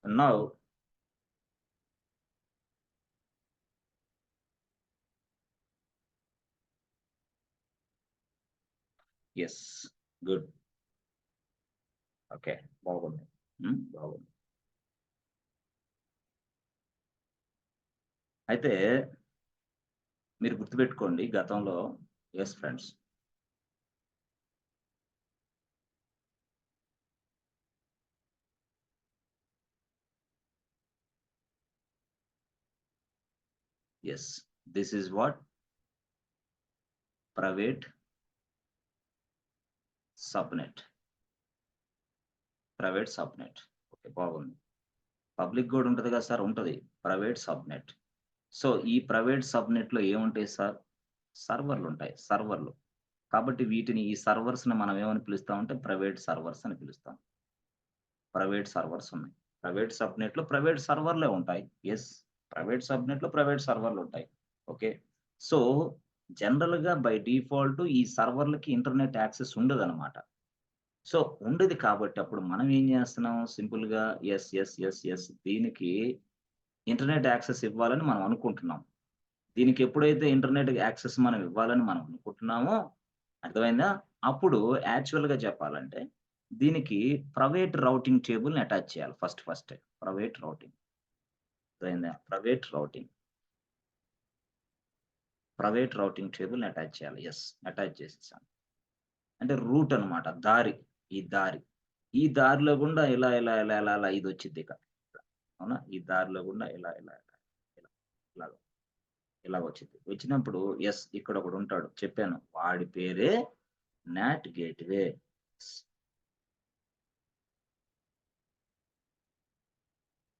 Now, yes, good. Okay, బాగుంది. బాగుంది. అయితే మీరు గుర్తుపెట్టుకోండి గతంలో yes friends. Yes, this is what private subnet. Private subnet. Okay, బాగుంది. పబ్లిక్ కూడా ఉంటది కదా సార్, ఉంటది. Private subnet. సో ఈ ప్రైవేట్ సబ్నెట్‌లో ఏముంటాయి సార్? సర్వర్‌లుంటాయి. సర్వర్‌లు. కాబట్టి వీటిని ఈ సర్వర్స్‌ని మనం ఏమని పిలుస్తామంటే ప్రైవేట్ సర్వర్స్ అని పిలుస్తాం. ప్రైవేట్ సర్వర్స్ ఉన్నాయి. ప్రైవేట్ సబ్‌నెట్‌లో ప్రైవేట్ సర్వర్‌లే ఉంటాయి. యెస్. ప్రైవేట్ సబ్‌నెట్‌లో ప్రైవేట్ సర్వర్‌లుంటాయి. ఓకే. సో, జనరల్‌గా బై డిఫాల్ట్ ఈ సర్వర్‌లకి ఇంటర్నెట్ యాక్సెస్ ఉండదనమాట. సో, ఉండదు కాబట్టి అప్పుడు మనం ఏం చేస్తున్నాం సింపుల్‌గా యెస్. దీనికి ఇంటర్నెట్ యాక్సెస్ ఇవ్వాలని మనం అనుకుంటున్నాం. దీనికి ఎప్పుడైతే ఇంటర్నెట్ యాక్సెస్ మనం ఇవ్వాలని మనం అనుకుంటున్నామో, అర్థమైందా? అప్పుడు యాక్చువల్‌గా చెప్పాలంటే, దీనికి ప్రైవేట్ రౌటింగ్ టేబుల్‌ని అటాచ్ చేయాలి ఫస్ట్. Private routing. అర్థమైందా? ప్రైవేట్ రౌటింగ్ టేబుల్‌ని అటాచ్ చేయాలి. యెస్. అటాచ్ చేసేసాం. అంటే రూట్ అన్నమాట. దారి. ఈ దారి. ఈ దారిలో గుండా ఇలా ఇదొచ్చిద్దిక. అవునా? ఈ దారిలో గుండా ఇలా ఇలాగ ఇలాగొచ్చిద్ది. వచ్చినప్పుడు యెస్. ఇక్కడొకడుంటాడు. చెప్పాను. వాడి పేరే నాట్ గేట్‌వే.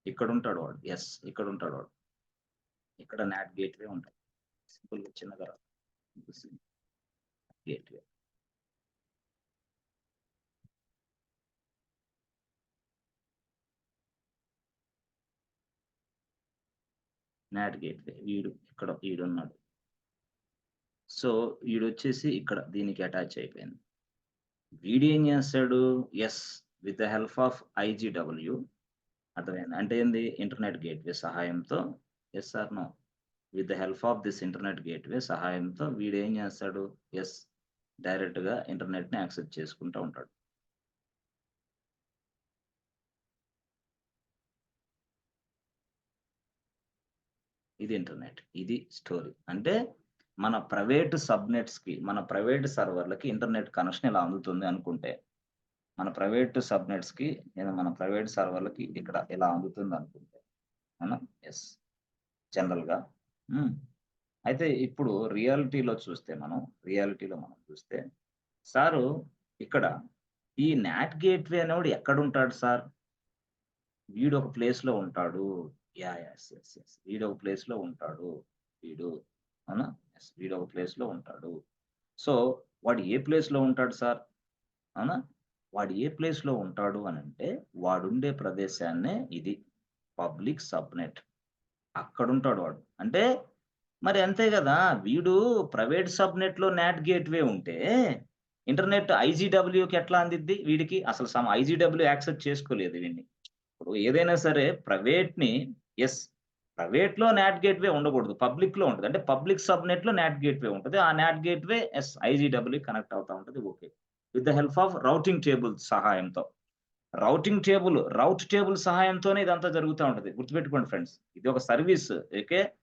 ఇక్కడుంటాడు వాడు. యెస్. ఇక్కడుంటాడు వాడు. ఇక్కడ నాట్ గేట్‌వే ఉంటాయి. సింపుల్‌గా చిన్నగా గేట్‌వే. NAT gateway. ఈడున్నాడు. సో, ఈడొచ్చేసి ఇక్కడ దీనికి అటాచ్ అయిపోయింది. వీడేం చేస్తాడు? Yes. With the help of IGW. అర్థమైందా? అంటే ఏంది? ఇంటర్నెట్ గేట్‌వే సహాయంతో yes or no? With the help of this internet gateway సహాయంతో వీడేం చేస్తాడు? యెస్. డైరెక్ట్‌గా ఇంటర్నెట్‌ని యాక్సెస్ చేసుకుంటా ఉంటాడు. ఇది ఇంటర్నెట్. ఇది స్టోరీ. అంటే మన ప్రైవేట్ సర్వర్‌లకి ఇంటర్నెట్ కనెక్షన్ ఇలా అందుతుంది అనుకుంటే, మన ప్రైవేట్ సబ్‌నెట్స్‌కి లేదా మన ప్రైవేట్ సర్వర్‌లకి ఇక్కడ ఇలా అందుతుంది అనుకుంటే, అవునా? యెస్. జనరల్‌గా. హ్మ్. అయితే ఇప్పుడు రియాలిటీలో మనం చూస్తే, సారు ఇక్కడ ఈ నాట్ గేట్‌వే అనేవాడు ఎక్కడుంటాడు సార్? వీడొక ప్లేస్‌లో ఉంటాడు. యెస్. వీడొక ప్లేస్‌లో ఉంటాడు. వీడు. అవునా? యెస్. వీడొక ప్లేస్‌లో ఉంటాడు. సో, వాడు ఏ ప్లేస్‌లో ఉంటాడు సార్? అవునా? వాడు ఏ ప్లేస్‌లో ఉంటాడు అనంటే, వాడుండే ప్రదేశాన్నే ఇది పబ్లిక్ సబ్‌నెట్. అక్కడుంటాడు వాడు. అంటే మరి అంతే గదా! వీడు ప్రైవేట్ సబ్‌నెట్‌లో నాట్ గేట్‌వే ఉంటే, ఇంటర్నెట్ ఐజీడబ్ల్యూకి ఎట్లా అందిద్ది వీడికి? అసలు ఐజీడబ్ల్యూ యాక్సెస్ చేసుకోలేదు వీడిని. ఇప్పుడు ఏదైనా సరే ప్రైవేట్‌ని యెస్. ప్రైవేట్‌లో నాట్ గేట్‌వే ఉండకూడదు. పబ్లిక్‌లో ఉంటది. అంటే పబ్లిక్ సబ్‌నెట్‌లో నాట్ గేట్‌వే ఉంటది. ఆ NAT gateway yes. IGW connect అవుతా ఉంటది. Okay. With the help of routing table సహాయంతో. రౌట్ టేబుల్ సహాయంతోనే ఇదంతా జరుగుతా ఉంటది. గుర్తుపెట్టుకోండి ఫ్రెండ్స్. ఇది ఒక service. Okay.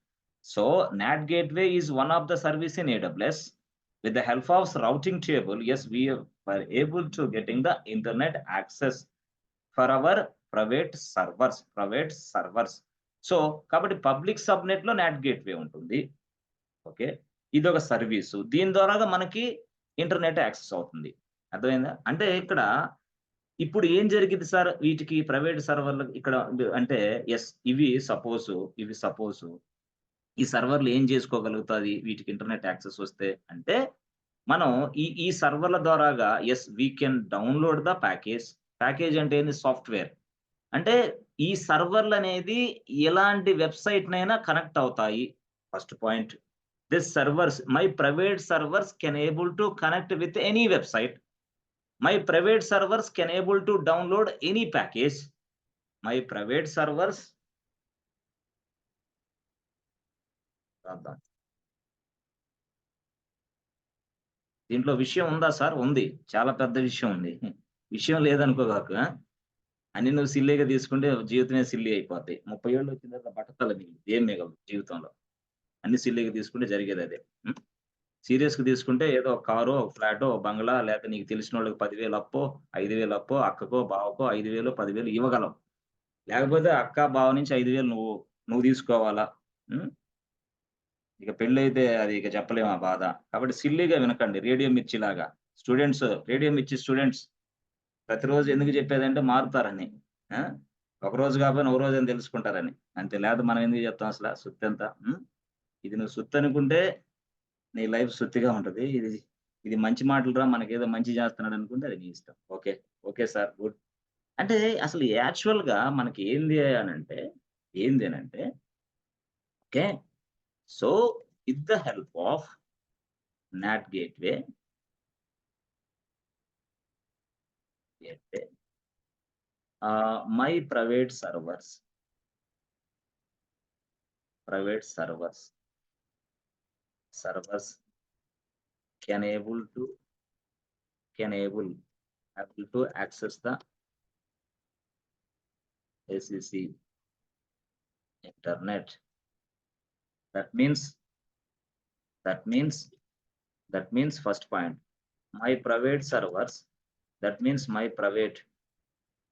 So, NAT gateway is one of the service in AWS. With the help of routing table, yes, we were able to getting the internet access for our private servers. So, కాబట్టి public సబ్‌నెట్‌లో not gateway ఉంటుంది. Okay. ఇదొక service. దీని ద్వారాగా మనకి internet access అవుతుంది. అర్థమైందా? అంటే ఇక్కడ ఇప్పుడు ఏం జరిగిద్ది సార్ వీటికి ప్రైవేట్ సర్వర్‌లకి ఇక్కడ అంటే యెస్. ఇవి సపోజు ఈ సర్వర్‌లు ఏం జేసుకోగలుగుతాది వీటికి ఇంటర్నెట్ యాక్సెస్ వస్తే అంటే, మనం ఈ సర్వర్‌ల ద్వారాగా yes. We can download the package. Package అంటే ఏంది? సాఫ్ట్‌వేర్. అంటే ఈ సర్వర్‌లనేది ఎలాంటి వెబ్‌సైట్‌నైనా కనెక్ట్ అవుతాయి. First point. My private servers can able to connect with any website. My private servers can able to download any package. My private servers రాద్దాం. దీంట్లో విషయం ఉందా సార్? ఉంది. చాలా పెద్ద విషయం ఉంది. విషయం లేదనుకోగాక అన్ని నువ్వు సిల్లీగా తీసుకుంటే జీవితమే సిల్లీ అయిపోద్ది. 30 ఏళ్ళు వచ్చిన తర్వాత బట్టతల మిగిలిద్ది. ఏం మిగలదు జీవితంలో. అన్ని సిల్లీగా తీసుకుంటే జరిగేదదే. హ్మ్. సీరియస్‌గా తీసుకుంటే ఏదో ఒక కారో, ఒక ఫ్లాటో, ఒక బంగ్లా లేకపోతే నీకు తెలిసినోళ్ళకి 10,000 అప్పో, 5,000 అప్పో, అక్కకో, బావకో 5,000, 10,000 ఇవ్వగలవు. లేకపోతే అక్క, బావ నుంచి 5,000 నువ్వు తీసుకోవాలా. హ్మ్. ఇక పెళ్లయితే అది ఇక చెప్పలేము ఆ బాధ. కాబట్టి సిల్లీగా వినకండి. రేడియో మిర్చిలాగా. స్టూడెంట్స్ రేడియో మిర్చి స్టూడెంట్స్ ప్రతిరోజు ఎందుకు చెప్పేదంటే మారుతారని. ఆ! ఒకరోజు కాకపోయినా ఒక రోజని తెలుసుకుంటారని. అంతే. లేకపోతే మనం ఎందుకు చెప్తాం అసల సుత్తంతా. హ్మ్. ఇది నువ్వు సుత్తనుకుంటే నీ లైఫ్ సుత్తిగా ఉంటది. ఇది మంచి మాటలురా మనకేదో మంచి చేస్తున్నాడనుకుంటే అది నీ ఇష్టం. ఓకే. Okay sir. గుడ్. అంటే అసలు యాక్చువల్‌గా మనకి ఏంది అనంటే okay. So, with the help of NAT gateway my private servers can able to can able to access the ACC internet. That means that means that means first point. My private servers. That means my private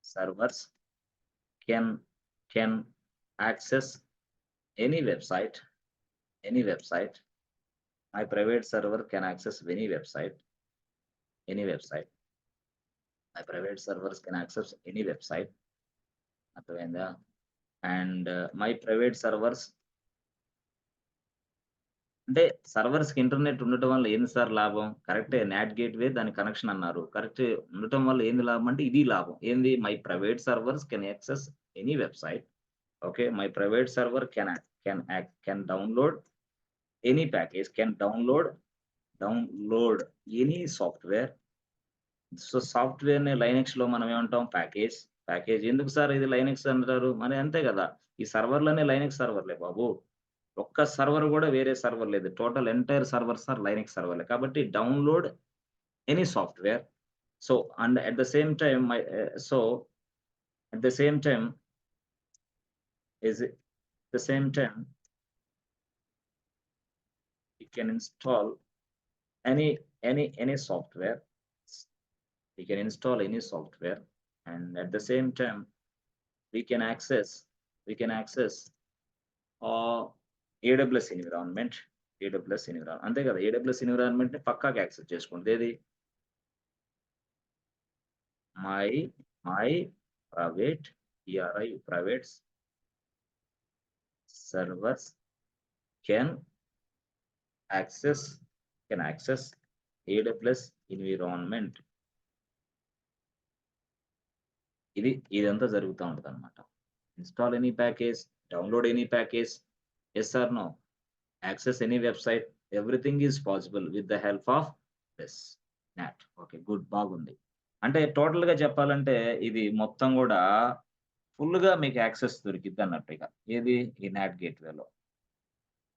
servers can can access any website. Any website. My private server can access any website. Any website. My private servers can access any website. అర్థమైందా? And my private servers అంటే సర్వర్స్‌కి internet ఉండటం వల్ల ఏంది sir లాభం? కరెక్టే not gateway దాని connection అన్నారు. కరెక్టే ఉండటం వల్ల ఏంది లాభం అంటే ఇది లాభం. ఏంది my private servers can access any website. Okay. My private server can download any package. Download any software. So, సాఫ్ట్‌వేర్‌ని లైనక్స్‌లో మనం ఏమంటాం ప్యాకేజ్. ప్యాకేజ్ ఎందుకు సార్ ఇది లైనక్స్ అంటారు? మరి అంతే గదా! ఈ సర్వర్‌లన్నీ లైనక్స్ సర్వర్‌లే బాబు. ఒక్క సర్వర్ గూడా వేరే సర్వర్ లేదు. Total entire servers are Linux సర్వర్‌లే. కాబట్టి download any software. So, and at the same time so, at the same time is the same time you can install any software. We can install any software, and at the same time we can access uh, AWS environment. అంతే కదా! AWS ఎన్విరాన్మెంట్‌ని పక్కాగా access చేసుకుంటది. ఏది? My my private private servers can access AWS environment. ఇదంతా జరుగుతా ఉంటదన్నమాట. Install any package, download any package, yes or no, access any website, everything is possible with the help of this NAT. Okay. Good. బాగుంది. అంటే టోటల్‌గా చెప్పాలంటే ఇది మొత్తం గూడా ఫుల్‌గా మీకు యాక్సెస్ దొరికిద్దన్నట్టు ఇక. ఏది? ఈ నాట్ గేట్‌వేలో.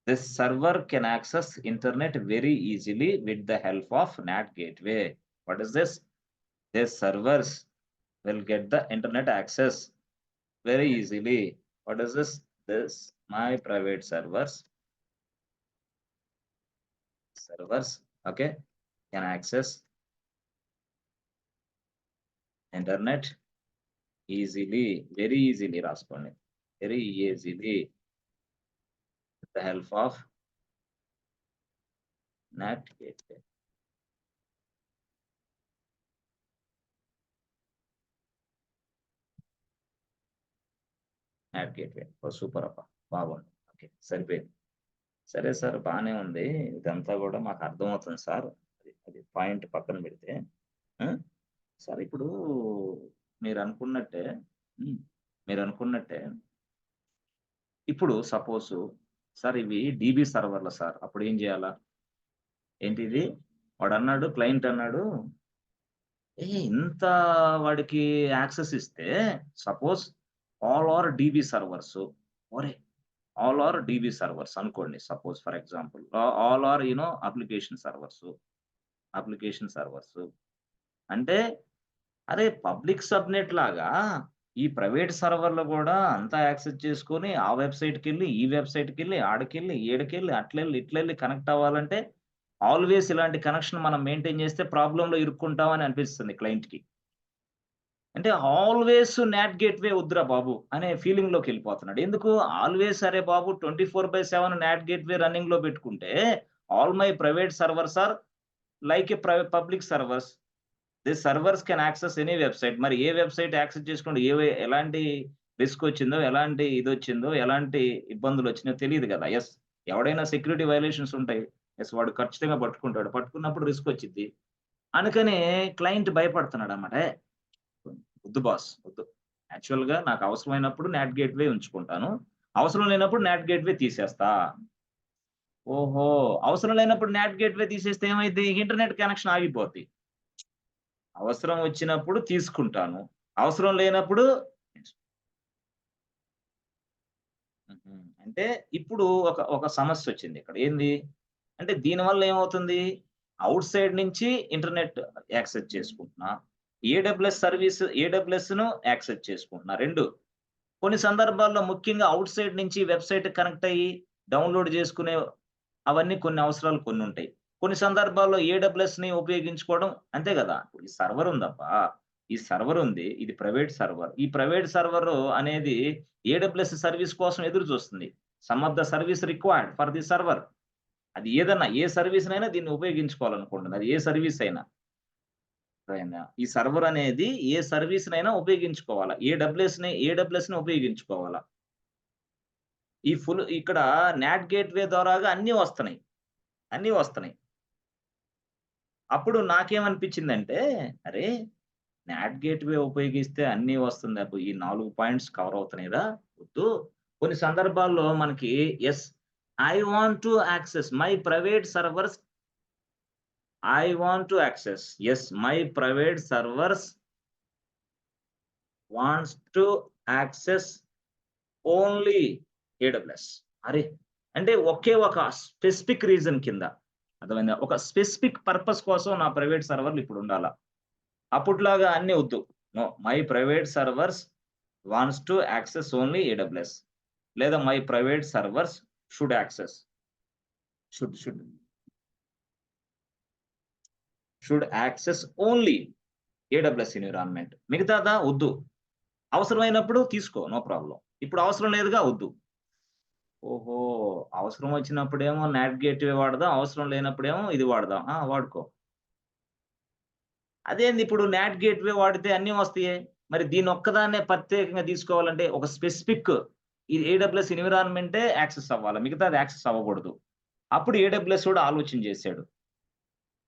This server can access internet very easily with the help of NAT gateway. What is this? This servers will get the internet access very easily. What is this? This my private servers, okay, can access internet easily, very easily రాసుకోండి. Very easily with the help of NAT gateway. NAT gateway. Oh super అబ్బా! బాగుంది. Okay. సరిపోయింది. సరే sir బానే ఉంది. ఇదంతా గూడా మాకు అర్థమవుతుంది సార్. అది పాయింట్ పక్కన పెడితే. ఆ! సార్ ఇప్పుడు మీరనుకున్నట్టే హ్మ్. మీరనుకున్నట్టే ఇప్పుడు సపోజు సార్ ఇవి డీబీ సర్వర్‌లు సార్. అప్పుడేం జేయాలా? ఏంటిది? వాడన్నాడు క్లయింట్ అన్నాడు, ఇంత వాడికి యాక్సెస్ ఇస్తే suppose all are DB servers. ఒరే! ఆల్ ఆర్ డీబీ సర్వర్స్ అనుకోండి. Suppose for example. All are application servers. Application servers. అంటే అరే! పబ్లిక్ సబ్‌నెట్ లాగా ఈ ప్రైవేట్ సర్వర్‌లు గూడా అంతా యాక్సెస్ చేసుకొని, ఆ వెబ్‌సైట్‌కెళ్ళి, ఈ వెబ్‌సైట్‌కెళ్ళి, ఆడకెళ్ళి, ఈడకెళ్ళి, అట్లెళ్ళి, ఇట్లెళ్ళి కనెక్ట్ అవ్వాలంటే, ఆల్వేస్ ఇలాంటి కనెక్షన్ మనం మెయింటైన్ చేస్తే ప్రాబ్లమ్‌లో ఇరుక్కుంటామని అనిపిస్తుంది క్లయింట్‌కి. అంటే ఆల్వేస్ నాట్ గేట్‌వే వద్దురా బాబు! అనే ఫీలింగ్‌లోకెళ్ళిపోతున్నాడు. ఎందుకు? ఆల్వేస్ అరే బాబు 24/7 నాట్ గేట్‌వే రన్నింగ్‌లో పెట్టుకుంటే, all my private servers are like a public servers. This servers can access any website. మరి ఏ వెబ్‌సైట్ యాక్సెస్ చేసుకుంటే ఎలాంటి రిస్కొచ్చిందో, ఎలాంటి ఇదొచ్చిందో, ఎలాంటి ఇబ్బందులొచ్చినాయో తెలీదు గదా! యెస్. ఎవడైనా సెక్యూరిటీ వయలేషన్స్ ఉంటాయి. యెస్. వాడు ఖచ్చితంగా పట్టుకుంటాడు. పట్టుకున్నప్పుడు రిస్కొచ్చిద్ది. అందుకనే క్లయింట్ భయపడుతున్నాడన్నమాట. వద్దు బాస్ వద్దు. యాక్చువల్‌గా నాకు అవసరమైనప్పుడు నాట్ గేట్‌వే ఉంచుకుంటాను. అవసరం లేనప్పుడు నాట్ గేట్‌వే తీసేస్తా. ఓహో! అవసరం లేనప్పుడు నాట్ గేట్‌వే తీసేస్తే ఏమైద్ది? Internet connection ఆగిపోద్ది. అవసరం వచ్చినప్పుడు తీసుకుంటాను. అవసరం లేనప్పుడు హుహు. అంటే ఇప్పుడు ఒక సమస్యొచ్చింది ఇక్కడ. ఏంది? అంటే దీనివల్ల ఏమవుతుంది? ఔట్ సైడ్ నుంచి ఇంటర్నెట్ యాక్సెస్ చేసుకుంటున్నా. ఏడబ్ల్యూఎస్‌ను యాక్సెస్ చేసుకుంటున్నా. 2 కొన్ని సందర్భాల్లో ముఖ్యంగా ఔట్ సైడ్ నుంచి వెబ్‌సైట్‌కి కనెక్ట్ అయ్యి డౌన్‌లోడ్ చేసుకునే అవన్నీ కొన్ని అవసరాలు కొన్నుంటాయి. కొన్ని సందర్భాల్లో ఏడబ్ల్యూఎస్‌ని ఉపయోగించుకోవడం అంతే గదా! ఈ సర్వర్ ఉందబ్బా! ఈ సర్వర్ ఉంది. ఇది ప్రైవేట్ సర్వర్. ఈ ప్రైవేట్ సర్వరు అనేది ఏడబ్ల్యూఎస్ సర్విస్ కోసం ఎదురు చూస్తుంది. Some of the service required for the server. అది ఏదన్నా ఏ సర్విస్‌నైనా దీన్ని ఉపయోగించుకోవాలనుకుంటుంది. అది ఏ సర్విస్ అయినా. ఈ సర్వర్ అనేది ఏ సర్విస్‌నైనా ఉపయోగించుకోవాలా. ఏడబ్ల్యూఎస్‌ని ఉపయోగించుకోవాలా. ఇక్కడ నాట్ గేట్‌వే ద్వారాగా అన్నీ వస్తున్నాయి. అన్నీ వస్తున్నాయి. అప్పుడు నాకేమనిపించిందంటే, అరే! నాట్ గేట్‌వే ఉపయోగిస్తే అన్నీ వస్తుంది. ఈ 4 పాయింట్స్ కవర్ అవుతున్నాయిరా! వద్దు. కొన్ని సందర్భాల్లో మనకి yes, I want to access my private servers. I want to access. Yes, my private servers wants to access only AWS. అరే! అంటే ఒకే ఒక స్పెసిఫిక్ రీజన్ కింద. అర్థమైందా? ఒక స్పెసిఫిక్ పర్పస్ కోసం నా ప్రైవేట్ సర్వర్‌లు ఇప్పుడుండాల. అప్పట్లాగా అన్నీ వద్దు. No. My private servers wants to access only AWS. లేదా my private servers should access. Should should should access only AWS environment. మిగతాదా వద్దు. అవసరమైనప్పుడు తీసుకో. No problem. ఇప్పుడు అవసరం లేదుగా వద్దు. ఓహో! అవసరం వచ్చినప్పుడేమో నాట్ గేట్‌వే వాడదాం. అవసరం లేనప్పుడేమో ఇది వాడదాం. ఆ! వాడుకో. అదేంది ఇప్పుడు నాట్ గేట్‌వే వాడితే అన్నీ వస్తాయే. మరి దీన్నొక్కదాన్నే ప్రత్యేకంగా తీసుకోవాలంటే ఒక స్పెసిఫిక్ ఈ ఏడబ్ల్యూఎస్ ఎన్విరాన్మెంటే యాక్సెస్ అవ్వాల. మిగతాది యాక్సెస్ అవ్వకూడదు. అప్పుడు ఏడబ్ల్యూఎస్ కూడా ఆలోచన చేసాడు.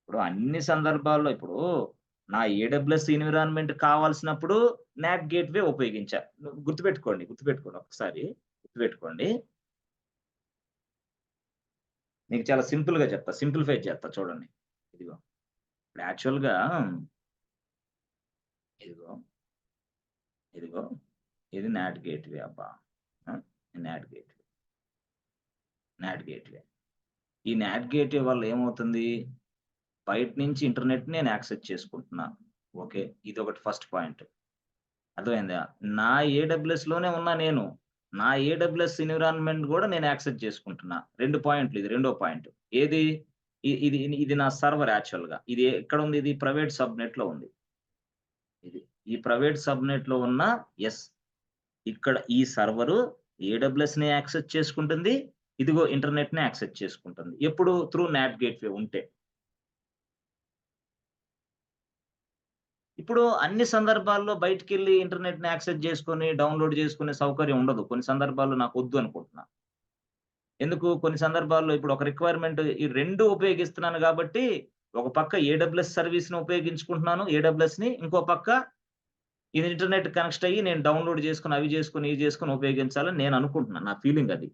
ఇప్పుడు అన్ని సందర్భాల్లో ఇప్పుడు నా ఏడబ్ల్యూఎస్ ఎన్విరాన్మెంట్ కావాల్సినప్పుడు నాట్ గేట్‌వే ఉపయోగించా. గుర్తుపెట్టుకోండి ఒక్కసారి. గుర్తుపెట్టుకోండి. మీకు చాలా సింపుల్‌గా చెప్తా. సింప్లిఫై చేత్తా చూడండి. ఇదిగో ఇప్పుడు యాక్చువల్‌గా ఇదిగో, ఇదిగో ఇది నాట్ గేట్‌వే అబ్బా! ఆ! NAT gateway. NAT gateway. ఈ నాట్ గేట్‌వే వల్ల ఏమవుతుంది? బయట నుంచి ఇంటర్నెట్‌ని నేను యాక్సెస్ చేసుకుంటున్నా. ఓకే. ఇదొకటి ఫస్ట్ పాయింట్. అర్థమైందా? నా ఏడబ్ల్యూఎస్‌లోనే ఉన్నా నేను. నా ఏడబ్ల్యూఎస్ ఎన్విరాన్మెంట్ గూడా నేను యాక్సెస్ చేసుకుంటున్నా. 2 పాయింట్లు ఇది రెండో పాయింట్. ఏది? ఇది ఇది నా సర్వర్ యాక్చువల్‌గా. ఇది ఎక్కడుంది ఇది? ప్రైవేట్ సబ్‌నెట్‌లో ఉంది. ఇది. ఈ ప్రైవేట్ సబ్‌నెట్‌లో ఉన్న యెస్. ఇక్కడ ఈ సర్వరు ఏడబ్ల్యూఎస్‌ని యాక్సెస్ చేసుకుంటుంది. ఇదిగో ఇంటర్నెట్‌ని యాక్సెస్ చేసుకుంటుంది. ఎప్పుడు? త్రూ నాట్ గేట్‌వే ఉంటే. ఇప్పుడు అన్ని సందర్భాల్లో బయటికెళ్ళి ఇంటర్నెట్‌ని యాక్సెస్ చేసుకొని, డౌన్‌లోడ్ చేసుకునే సౌకర్యం ఉండదు. కొన్ని సందర్భాల్లో నాకొద్దు అనుకుంటున్నా. ఎందుకు? కొన్ని సందర్భాల్లో ఇప్పుడు ఒక రిక్వైర్మెంట్ ఈ 2 ఉపయోగిస్తున్నాను గాబట్టి, ఒక పక్క ఏడబ్ల్యూఎస్ సర్వీస్‌ని ఉపయోగించుకుంటున్నాను ఏడబ్ల్యూఎస్‌ని. ఇంకో పక్క ఇది ఇంటర్నెట్ కనెక్ట్ అయ్యి నేను డౌన్‌లోడ్ చేసుకొని, అవి చేసుకొని, ఇవి చేసుకొని ఉపయోగించాలని నేను అనుకుంటున్నాను. నా ఫీలింగ్ అది.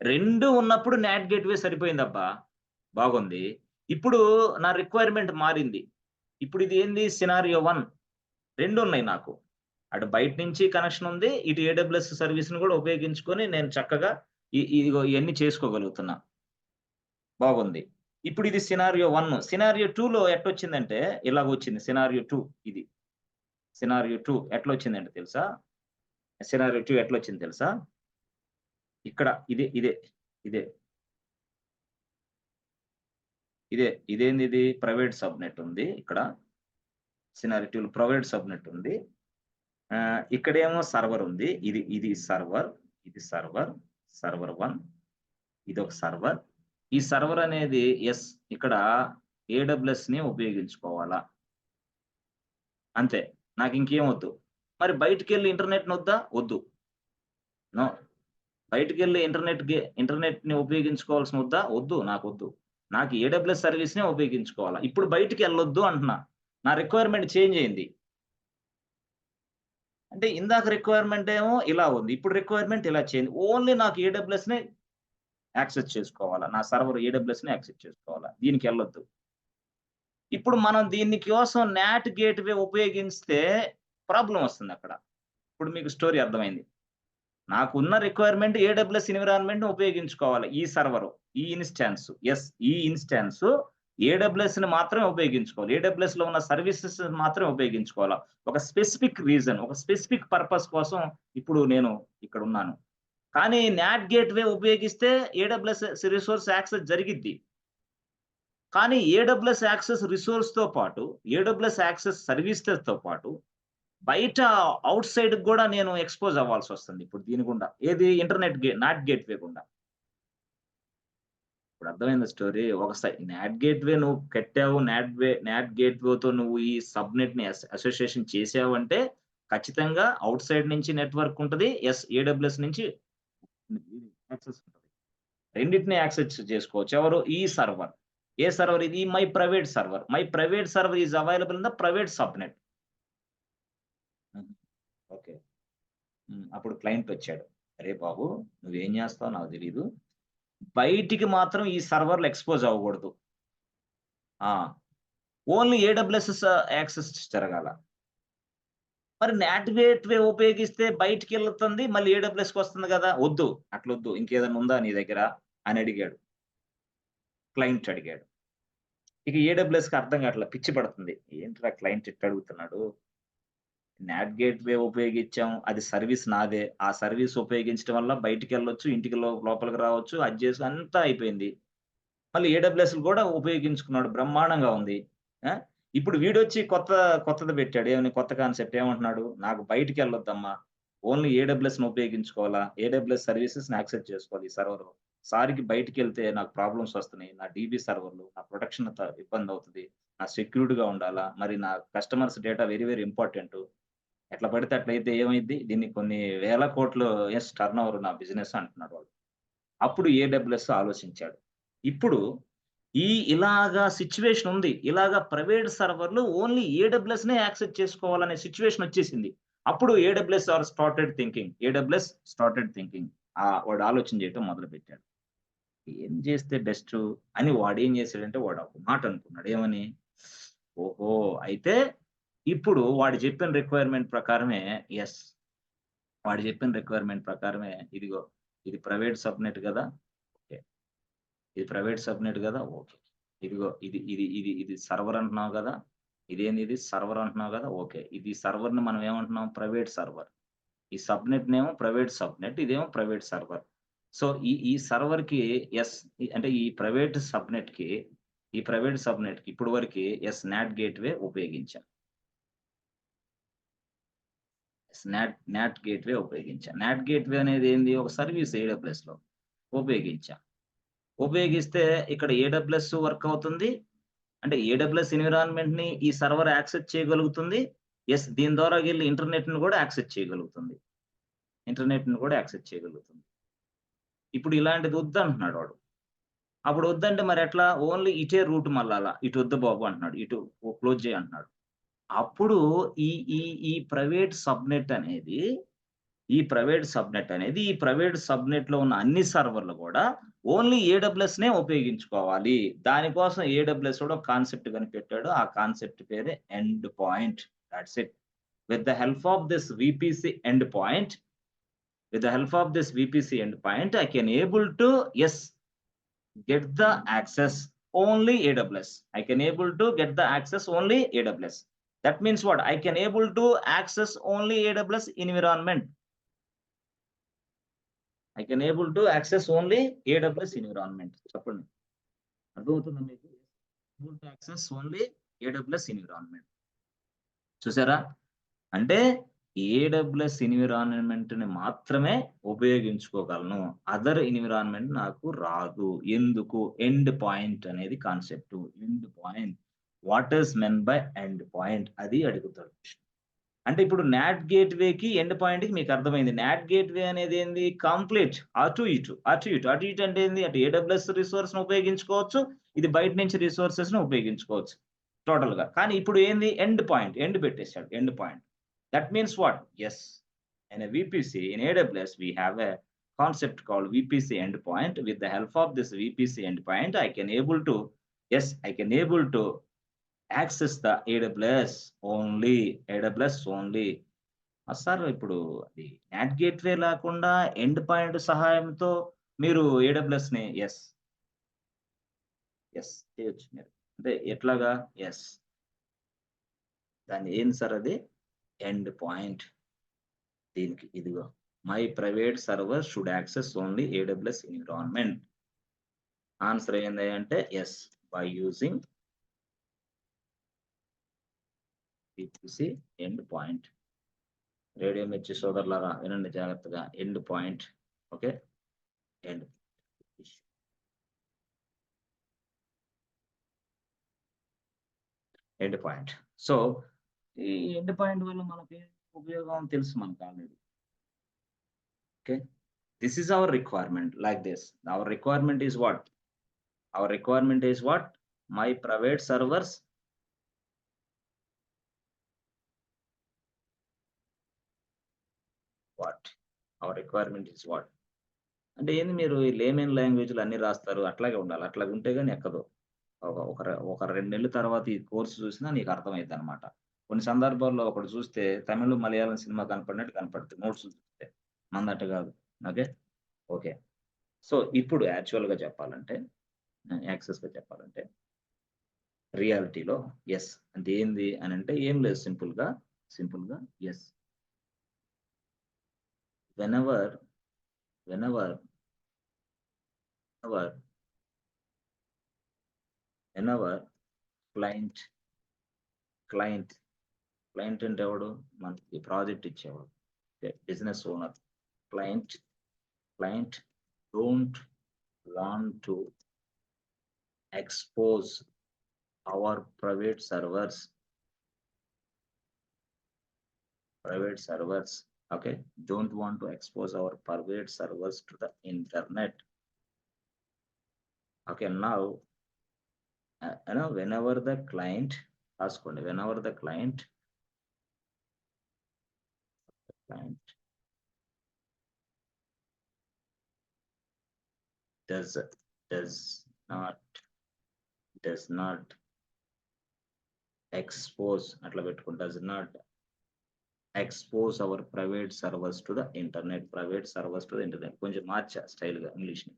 2 ఉన్నప్పుడు నాట్ గేట్‌వే సరిపోయిందబ్బా! బాగుంది. ఇప్పుడు నా రిక్వైర్మెంట్ మారింది. ఇప్పుడు ఇది ఏంది సినారియో 1 2 ఉన్నాయి నాకు. అటు బయట నుంచి కనెక్షన్ ఉంది. ఇటు ఏడబ్ల్యూఎస్ సర్వీస్‌ని కూడా ఉపయోగించుకొని నేను చక్కగా ఇదిగో ఇయన్నీ చేసుకోగలుగుతున్నా. బాగుంది. ఇప్పుడు ఇది సినారియో 1. సినారియో 2లో ఎట్టొచ్చిందంటే ఇలాగొచ్చింది. సినారియో 2 ఇది. సినారియో 2 ఎట్లొచ్చిందంటే తెలుసా? సినారియో 2 ఎట్లొచ్చింది తెలుసా? ఇక్కడ ఇదే. ఇదే. ఇదేందిది? ప్రైవేట్ సబ్‌నెట్ ఉంది ఇక్కడ. సినారియో 2లో ప్రైవేట్ సబ్‌నెట్ ఉంది. ఇక్కడేమో సర్వర్ ఉంది. ఇది సర్వర్. ఇది సర్వర్. సర్వర్ 1. ఇదొక సర్వర్. ఈ సర్వర్ అనేది ఇక్కడ ఏడబ్ల్యూఎస్‌ని ఉపయోగించుకోవాలా. అంతే. నాకింకేం వద్దు. మరి బయటికెళ్ళి ఇంటర్నెట్‌నొద్దా? వద్దు. నో. బయటికెళ్ళి ఇంటర్నెట్‌ని ఉపయోగించుకోవాల్సిన వద్దా? వద్దు. నాకొద్దు. నాకు ఏడబ్ల్యూఎస్ సర్వీస్‌నే ఉపయోగించుకోవాలా. ఇప్పుడు బయటికెళ్ళొద్దు అంటున్నా. నా రిక్వైర్మెంట్ చేంజ్ అయింది. అంటే ఇందాక రిక్వైర్మెంట్ ఏమో ఇలా ఉంది. ఇప్పుడు రిక్వైర్మెంట్ ఇలా చేంజ్. ఓన్లీ నాకు ఏడబ్ల్యూఎస్‌నే యాక్సెస్ చేసుకోవాలా. నా సర్వర్ ఏడబ్ల్యూఎస్‌ని యాక్సెస్ చేసుకోవాలా. దీనికెళ్ళొద్దు. ఇప్పుడు మనం దీని కోసం నాట్ గేట్‌వే ఉపయోగిస్తే ప్రాబ్లమ్ వస్తుందక్కడ. ఇప్పుడు మీకు స్టోరీ అర్థమైంది. నాకున్న రిక్వైర్మెంట్ ఏడబ్ల్యూఎస్ ఎన్విరాన్మెంట్‌ని ఉపయోగించుకోవాలి. ఈ సర్వరు, ఈ ఇన్‌స్టాన్స్. ఈ ఇన్‌స్టాన్స్ ఏడబ్ల్యూఎస్‌ని మాత్రమే ఉపయోగించుకోవాలి. ఏడబ్ల్యూఎస్‌లో ఉన్న సర్వీసెస్ మాత్రమే ఉపయోగించుకోవాలా. ఒక స్పెసిఫిక్ రీజన్, ఒక స్పెసిఫిక్ పర్పస్ కోసం ఇప్పుడు నేను ఇక్కడున్నాను. కానీ నాట్ గేట్‌వే ఉపయోగిస్తే ఏడబ్ల్యూఎస్ రిసోర్స్ యాక్సెస్ జరిగిద్ది. కానీ ఏడబ్ల్యూఎస్ యాక్సెస్ రిసోర్స్‌తో పాటు, ఏడబ్ల్యూఎస్ యాక్సెస్ సర్వీసెస్‌తో పాటు బయట ఔట్ సైడ్‌కి గూడా నేను ఎక్స్‌పోజ్ అవ్వాల్సొస్తుంది ఇప్పుడు దీని గుండా. ఏది నాట్ గేట్‌వే గుండా. ఇప్పుడు అర్థమైందా స్టోరీ? నాట్ గేట్‌వే నువ్వు కట్టావు. నాట్ గేట్‌వేతో నువ్వు ఈ సబ్‌నెట్‌ని అసోసియేషన్ చేసావంటే ఖచ్చితంగా ఔట్ సైడ్ నుంచి నెట్వర్క్ ఉంటది. ఏడబ్ల్యూఎస్ నుంచి యాక్సెస్ ఉంటది. రెండిటిని యాక్సెస్ చేసుకోవచ్చు. ఎవరు? ఈ సర్వర్. ఏ సర్వర్ ఇది? My private server. My private server is available in the private subnet. Okay. అప్పుడు క్లయింట్ వచ్చాడు. "అరే బాబు! నువ్వేం జేస్తావో నాకు తెలీదు. బయటికి మాత్రం ఈ సర్వర్‌లు ఎక్స్‌పోజ్ అవ్వకూడదు. ఆ! ఓన్లీ ఏడబ్ల్యూఎస్ యాక్సెస్ జరగాల. మరి నాట్ గేట్‌వే ఉపయోగిస్తే బయటికెళ్తుంది. మళ్ళీ ఏడబ్ల్యూఎస్‌కొస్తుంది గదా! వద్దు. అట్లొద్దు. ఇంకేదన్నా ఉందా నీ దగ్గర?" అని అడిగాడు. క్లయింట్ అడిగాడు. ఇక ఏడబ్ల్యూఎస్‌కి అర్థం కావట్ల. పిచ్చి పడుతుంది. ఏంట్రా క్లయింట్ ఇట్ట అడుగుతున్నాడు. నాట్ గేట్‌వే ఉపయోగించాం. అది సర్వీస్ నాదే. ఆ సర్వీస్ ఉపయోగించడం వల్ల బయటికెళ్ళొచ్చు, ఇంటికి లోపలికి రావచ్చు. అది చేసి అంతా అయిపోయింది. మళ్ళీ ఏడబ్ల్యూఎస్‌లు కూడా ఉపయోగించుకున్నాడు. బ్రహ్మాండంగా ఉంది. ఆ! ఇప్పుడు వీడొచ్చి కొత్తది పెట్టాడు. ఏమని కొత్త కాన్సెప్ట్ ఏమంటున్నాడు? నాకు బయటికెళ్ళొద్దమ్మా. ఓన్లీ ఏడబ్ల్యూఎస్‌ని ఉపయోగించుకోవాలా. ఏడబ్ల్యూఎస్ సర్వీసెస్‌ని యాక్సెస్ చేసుకోవాలి ఈ సర్వరు. సారికి బయటికెళ్తే నాకు ప్రాబ్లమ్స్ వస్తున్నాయి. నా డీబీ సర్వర్‌లు, నా ప్రొటెక్షన్ ఇబ్బందవుతది. నా సెక్యూర్డ్‌గా ఉండాలా. మరి నా customers data very very important. ఎట్లా పడితే అట్లయితే ఏమైద్ది? దీన్ని కొన్ని వేల కోట్లు టర్నోవర్ నా బిజినెస్ అంటున్నాడు వాడు. అప్పుడు ఏడబ్ల్యూఎస్ ఆలోచించాడు. ఇప్పుడు ఇలాగా సిట్యుయేషన్ ఉంది. ఇలాగా ప్రైవేట్ సర్వర్‌లు ఓన్లీ ఏడబ్ల్యూఎస్‌నే యాక్సెస్ చేసుకోవాలనే సిట్యుయేషన్ వచ్చేసింది. అప్పుడు ఏడబ్ల్యూఎస్ స్టార్టెడ్ థింకింగ్. వాడు ఆలోచన చేయటం మొదలుపెట్టాడు. ఏం చేస్తే బెస్టు అని వాడేం చేసాడంటే వాడు ఒక మాట అనుకున్నాడు. ఏమని? ఓహో! అయితే ఇప్పుడు వాడు చెప్పిన రిక్వైర్మెంట్ ప్రకారమే యెస్. వాడు చెప్పిన రిక్వైర్మెంట్ ప్రకారమే ఇదిగో ఇది ప్రైవేట్ సబ్‌నెట్ గదా! ఓకే. ఇది ప్రైవేట్ సబ్‌నెట్ గదా! ఓకే. ఇదిగో ఇది సర్వర్ అంటున్నావు గదా! ఇదేందిది సర్వర్ అంటున్నావు గదా! ఓకే. ఇది సర్వర్‌ని మనం ఏమంటున్నాం? Private server. ఈ సబ్‌నెట్‌నేమో ప్రైవేట్ సబ్‌నెట్. ఇదేమో ప్రైవేట్ సర్వర్. సో, ఈ సర్వర్‌కి యెస్ అంటే ఈ ప్రైవేట్ సబ్‌నెట్‌కి ఇప్పటి వరకి నాట్ గేట్‌వే ఉపయోగించాం. నాట్ గేట్‌వే ఉపయోగించా. నాట్ గేట్‌వే అనేది ఏంది? ఒక సర్వీస్ ఏడబ్ల్యూఎస్‌లో ఉపయోగించా. ఉపయోగిస్తే ఇక్కడ ఏడబ్ల్యూఎస్ వర్క్ అవుతుంది. అంటే ఏడబ్ల్యూఎస్ ఎన్విరాన్మెంట్‌ని ఈ సర్వర్ యాక్సెస్ చేయగలుగుతుంది. దీని ద్వారా వెళ్లి ఇంటర్నెట్‌ని కూడా యాక్సెస్ చేయగలుగుతుంది. ఇంటర్నెట్‌ని కూడా యాక్సెస్ చేయగలుగుతుంది. ఇప్పుడు ఇలాంటిది వద్దంటున్నాడు వాడు. అప్పుడు వద్దంటే మరెట్లా? ఓన్లీ ఇటే రూట్ మళ్ళాలా. ఇటొద్దు బాబు అంటున్నాడు. ఇటు క్లోజ్ చేయి అంటున్నాడు. అప్పుడు ఈ ఈ ఈ ప్రైవేట్ సబ్‌నెట్ అనేది ఈ ప్రైవేట్ సబ్‌నెట్‌లో ఉన్న అన్ని సర్వర్‌లు గూడా ఓన్లీ ఏడబ్ల్యూఎస్‌నే ఉపయోగించుకోవాలి. దానికోసం ఏడబ్ల్యూఎస్ కూడా ఒక కాన్సెప్ట్ కనిపెట్టాడు. ఆ కాన్సెప్ట్ పేరే end point. Thoughts it. with the help of this VPC endpoint, I can able to, yes, get the access only AWS. I can able to get the access only AWS. That means what? I can able to access only AWS environment. I can able to access only AWS environment. చెప్పండి అర్థమవుతుందా మీకు? able to access only AWS environment. చూసారా? అంటే AWS environment ని మాత్రమే ఉపయోగించుకోగలను. Other environment నాకు రాదు. ఎందుకు? ఎండ్ పాయింట్ అనేది concept. End point. What is men by end point? అది అడుగుతాడు. అంటే ఇప్పుడు నాట్ గేట్‌వేకి ఎండ్ పాయింట్‌కి మీకు అర్థమైంది. నాట్ గేట్‌వే అనేది ఏంది? కంప్లీట్ అటు ఇటు అంటే ఏంది? అటు AWS రిసోర్స్‌ని ఉపయోగించుకోవచ్చు. ఇది బయట నుంచి రిసోర్సెస్‌ని ఉపయోగించుకోవచ్చు టోటల్‌గా. కానీ ఇప్పుడు ఏంది? End point. ఎండ్ పెట్టేసాడు. End point. That means what? Yes, in a VPC, in AWS, we have a concept called VPC endpoint. With the help of this VPC endpoint, I can able to access the AWS only. Sir ఇప్పుడు అది not gateway లేకుండా end point సహాయంతో మీరు AWS‌ని yes చేయొచ్చు మీరు. అంటే ఎట్లాగా? Yes. దాన్ని ఏంది సార్ అది? End point. దీనికి ఇదిగో my private server should access only AWS environment. Answer ఏంది అంటే yes, by using VPC end point. Radio Mirchi సోదరులారా వినండి జాగ్రత్తగా. End point. Okay, end point. So ఈ ఎండ్ పాయింట్ వల్ల మనకి ఉపయోగం తెలుసు మనకు already. Okay, this is our requirement like this. Our requirement is what? My private servers what? Our requirement is what? అంటే ఏంది మీరు ఈ లేమన్ లాంగ్వేజ్‌లు అన్నీ రాస్తారు. అట్లాగే ఉండాలి. అట్లాగే ఉంటే గాని ఎక్కదు. ఒక 2 నెలల తర్వాత ఈ కోర్స్ చూసినా నీకు అర్థమైద్దనమాట. కొన్ని సందర్భాల్లో ఒకడు చూస్తే తమిళ్, మలయాళం సినిమా కనపడినట్టు కనపడుతుంది నోట్స్ చూస్తే. మనదట్ట కాదు. ఓకే. సో ఇప్పుడు యాక్చువల్‌గా చెప్పాలంటే యాక్సెస్‌గా చెప్పాలంటే రియాలిటీలో యెస్ అంటే ఏంది అనంటే ఏం లేదు, సింపుల్‌గా యెస్. వెనెవర్ క్లయింట్ అంటే ఎవడు? మనకి ప్రాజెక్ట్ ఇచ్చేవాడు. Business owner. Client don't want to expose our private servers. Okay, don't want to expose our private servers to the internet. Okay, now whenever the client does not expose does not expose our private servers to the internet. కొంచెం మార్చా style గా English ని.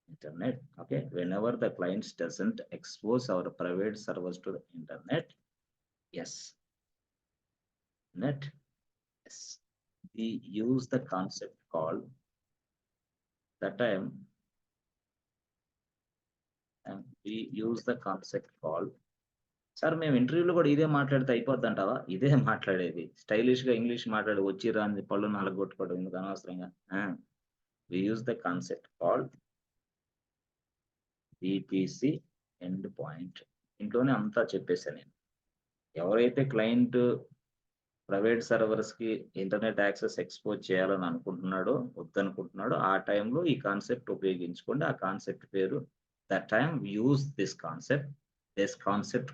internet. Okay, whenever the clients doesn't expose our private servers to the internet, yes, we use the concept called sir మేము ఇంటర్వ్యూలో కూడా ఇదే మాట్లాడితే అయిపోద్ది అంటావా? ఇదే మాట్లాడేది. స్టైలిష్ గా ఇంగ్లీష్ మాట్లాడి వచ్చి రాని పళ్ళు నలగొట్టుకోవడం ఎందుకు అనవసరంగా. we use the concept called VPC end point. ఇంట్లోనే అంతా చెప్పేసా నేను. ఎవరైతే క్లయింట్ ప్రైవేట్ సర్వర్స్ కి ఇంటర్నెట్ యాక్సెస్ ఎక్స్పోజ్ చేయాలని వద్దనుకుంటున్నాడో ఆ టైంలో ఈ కాన్సెప్ట్ ఉపయోగించుకోండి. ఆ కాన్సెప్ట్ పేరు that time use this concept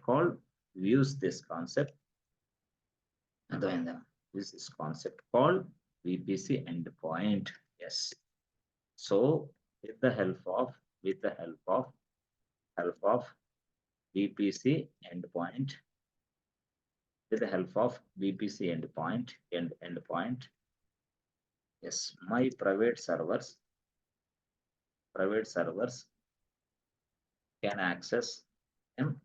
called అర్థమైందా? This is concept called VPC endpoint. Yes. So with the help of VPC endpoint, with the help of VPC endpoint. Yes, my private servers can access and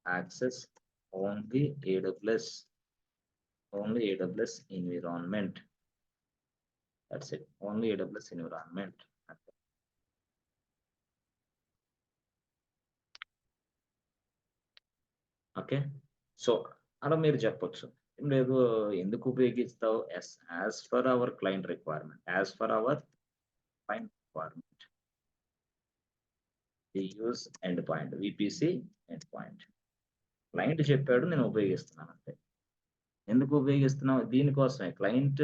access only AWS environment. That's it. Only AWS environment. Okay. So, అలా మీరు చెప్పొచ్చు. ఏం లేదు ఎందుకు ఉపయోగిస్తావు? As for our client requirement. As for our client requirement. We use end point. VPC end point. Client చెప్పాడు నేను ఉపయోగిస్తున్నాను అంతే. ఎందుకు ఉపయోగిస్తున్నావు? దీనికోసమే client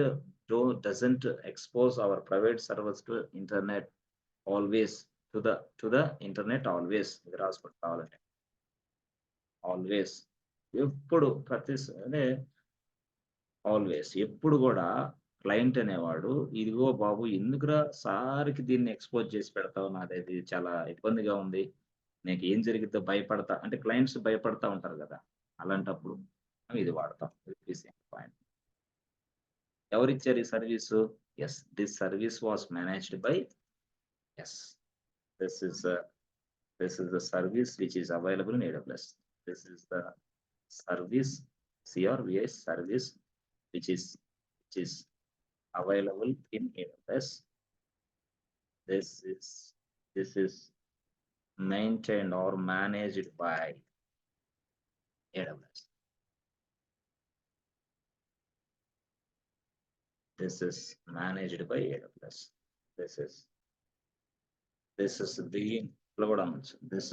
doesn't expose our private servers to internet always to the internet always. ఇది రాసుకొని కావాలంటే. ఆల్వేస్ ఎప్పుడు అదే ఆల్వేస్ ఎప్పుడు కూడా క్లయింట్ అనేవాడు ఇదిగో బాబు ఎందుకురా సార్కి దీన్ని ఎక్స్పోజ్ చేసి పెడతావు నాది చాలా ఇబ్బందిగా ఉంది నీకు ఏం జరిగిద్దో భయపడతా అంటే క్లయింట్స్ భయపడతా ఉంటారు కదా అలాంటప్పుడు ఇది వాడతాం పాయింట్ ఎవరిచ్చారు ఈ service yes this service was managed by yes this is the service which is available in AWS. This is the service CRVS service which is available in AWS. This is maintained or managed by AWS. This is managed by AWS. This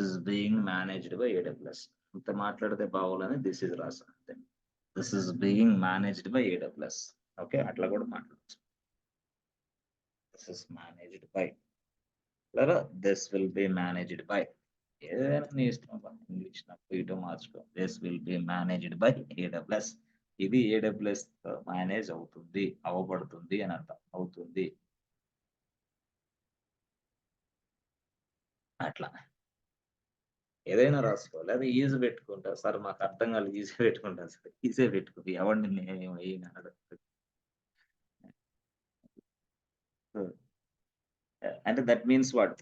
is being managed by AWS. ఇంత మాట్లాడితే బాగోలని this is రాసాను అంతే. This is being managed by AWS. Okay అట్లా కూడా మాట్లాడచ్చు. This is managed by లేదా this will be managed by ఏదైనా నీ ఇష్టం ఇంగ్లీష్ నాకు ఇటు మార్చుకో. This will be managed by AWS. ఇది AWS మేనేజ్ అవుతుంది అవ్వబడుతుంది అని అర్థం అవుతుంది అట్లా ఏదైనా రాసుకో లేదా ఈజీ పెట్టుకుంటా సార్ మాకు అర్థం కాదు ఈజీ పెట్టుకుంటాను సార్ ఈజీ పెట్టుకుంది ఎవరిని నేను అంటే that means what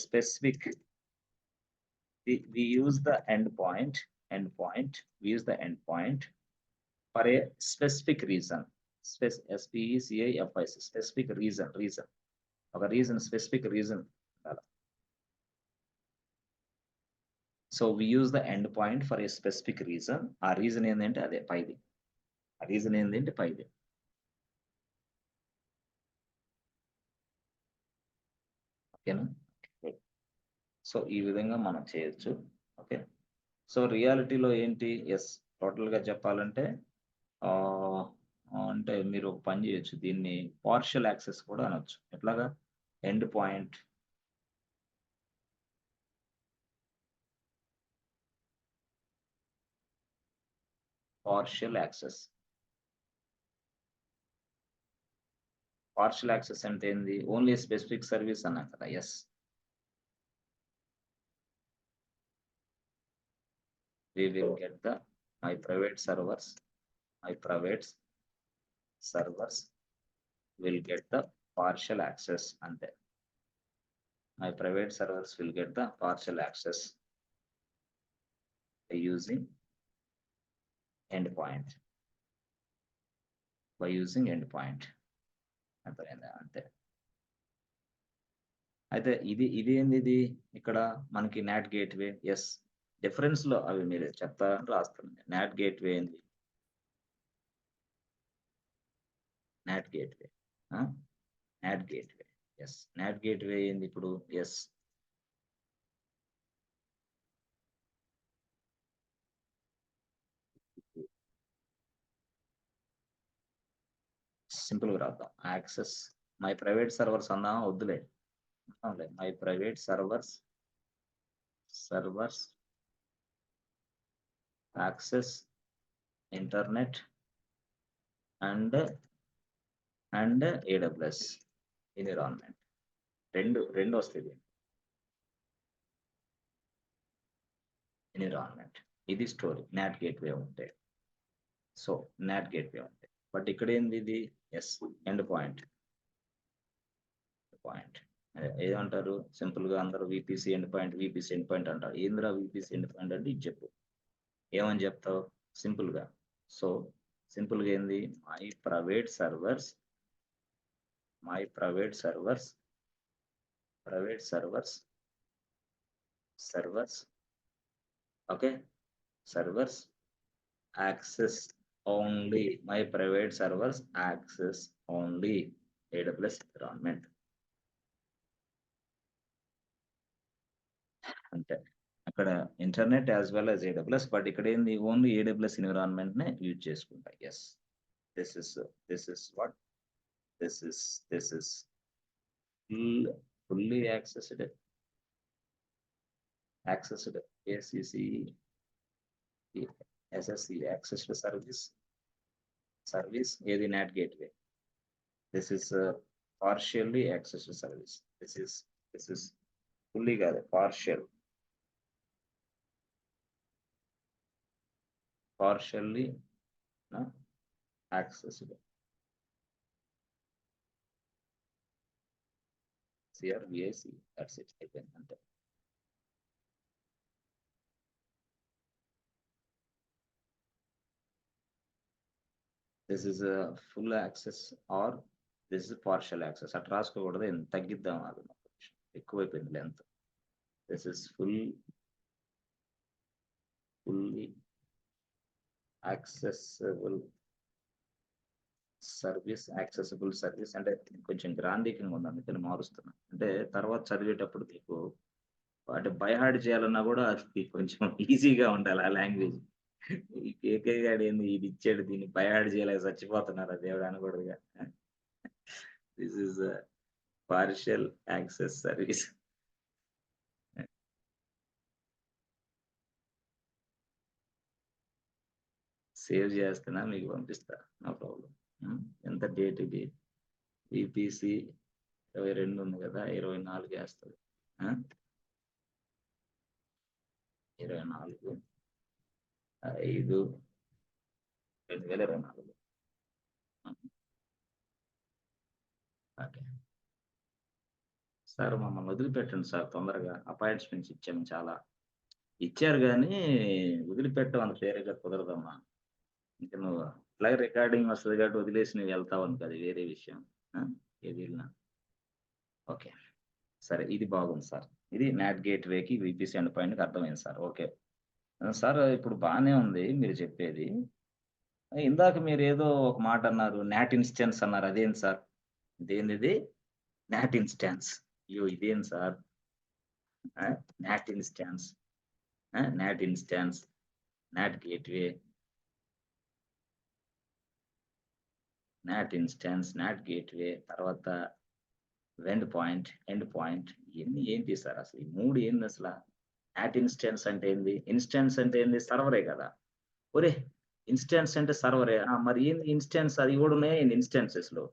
specific we use the endpoint we use the endpoint for a specific reason SPECIFIC specific reason ఒక reason specific reason so we use the end point for a specific reason. ఆ reason ఏంటంటే అదే పైది. ఆ reason ఏంటంటే పైది. ఓకేనా? So ఈ విధంగా మనం చేయొచ్చు. ఓకే సో రియాలిటీలో ఏంటి ఎస్ టోటల్గా చెప్పాలంటే అంటే మీరు ఒక పని చేయొచ్చు దీన్ని పార్షియల్ యాక్సెస్ కూడా అనొచ్చు. ఎట్లాగా ఎండ్ పాయింట్ పార్షియల్ యాక్సెస్ అంటే ఏంది ఓన్లీ స్పెసిఫిక్ సర్వీస్ అన్నా కదా. Yes we will get the my private servers will get the partial access ante. My private servers will get the partial access by using endpoint అంతే. అయితే ఇది ఏంది ఇది ఇక్కడ మనకి నాట్ గేట్వే. ఎస్ డిఫరెన్స్ లో అవి మీరు చెప్తారని రాస్తుంది. నాట్ గేట్వే ఏంది NAT gateway yes NAT gateway ఏంది ఇప్పుడు ఎస్ సింపుల్ గా రాద్దాం. యాక్సెస్ మై ప్రైవేట్ సర్వర్స్ అన్నా వద్దులే my private servers access internet and AWS environment రెండు వస్తుంది. ఎన్విరాన్మెంట్. ఇది స్టోరీ నాట్ గేట్వే ఉంటే. సో నాట్ గేట్వే ఉంటే, బట్ ఇక్కడ ఏంది ఇది ఎస్ ఎండ్ పాయింట్. పాయింట్ ఏమంటారు సింపుల్ గా అందరూ విపిసి ఎండ్ పాయింట్ అంటారు. ఏందిరా విపిసి ఎండ్ పాయింట్ అంటే ఇది చెప్పు, ఏమని చెప్తావు సింపుల్ గా. సో సింపుల్ గా ఏంది my private servers okay servers access only my private servers access only AWS environment. అంటే అక్కడ internet as well as AWS, but ఇక్కడ ఏంది ఓన్లీ AWS ఎన్విరాన్మెంట్ నే యూజ్ చేసుకుంటాయి. Yes this is what this is fully accessed ACC SSE accessed service ఏది NAT gateway. This is partially accessed service. This is fully కాదు partially accessed. CRVAC, that's it. అయిపోయింది. This is a full access or this is partial access. అట్లా రాసుకోకూడదు, తగ్గిద్దాం అది ఎక్కువైపోయింది length. This is fully accessible service అంటే కొంచెం గ్రాంధికంగా ఉంది, అందుకని మారుస్తున్నా. అంటే తర్వాత చదివేటప్పుడు మీకు అంటే బైహార్డ్ చేయాలన్నా కూడా అది కొంచెం ఈజీగా ఉండాలి ఆ లాంగ్వేజ్. ఈ కేకే గాడు ఏంది ఇది ఇచ్చాడు, దీన్ని బైహార్డ్ చేయలేక చచ్చిపోతున్నారు దేవుడు అనకూడదుగా. This is partial access service. Save చేస్తున్నా, మీకు పంపిస్తా, నో ప్రాబ్లం. ఎంత డేట్ ఇది ఈపీసీ 22 ఉంది కదా, 24 వేస్తుంది. 24/5/2024. ఓకే సార్ మమ్మల్ని వదిలిపెట్టండి సార్, తొందరగా అపాయింట్మెంట్స్ ఇచ్చాము, చాలా ఇచ్చారు కానీ వదిలిపెట్టడం అంత ఫేర్గా కుదరదమ్మా. ఇంకా నువ్వు ఇట్లాగే రికార్డింగ్ వస్తుంది కాబట్టి వదిలేసి నువ్వు వెళ్తావు అనుకో, అది వేరే విషయం. ఏది వెళ్ళినా ఓకే సరే, ఇది బాగుంది సార్. ఇది నాట్ గేట్వేకి విపిసి ఎండ్ పాయింట్కి అర్థమైంది సార్. ఓకే సార్, ఇప్పుడు బాగానే ఉంది మీరు చెప్పేది. ఇందాక మీరు ఏదో ఒక మాట అన్నారు, నాట్ ఇన్స్టెన్స్ అన్నారు, అదేంటి సార్? ఇదేంది నాట్ ఇన్స్టాన్స్? అయ్యో ఇదేం sir not instance, not gateway, not instance, not gateway, తర్వాత ఎండ్ పాయింట్ ఇవన్నీ ఏంటి సార్ అసలు? ఈ 3 ఏంది అసలు? నాట్ ఇన్స్టాన్స్ అంటే ఏంది? ఇన్స్టాన్స్ అంటే ఏంది? సర్వరే కదా. ఒరే ఇన్స్టాన్స్ అంటే సర్వరే, మరి ఏంది ఇన్స్టాన్స్? అది కూడా ఉన్నాయి ఇన్స్టాన్సెస్ లో,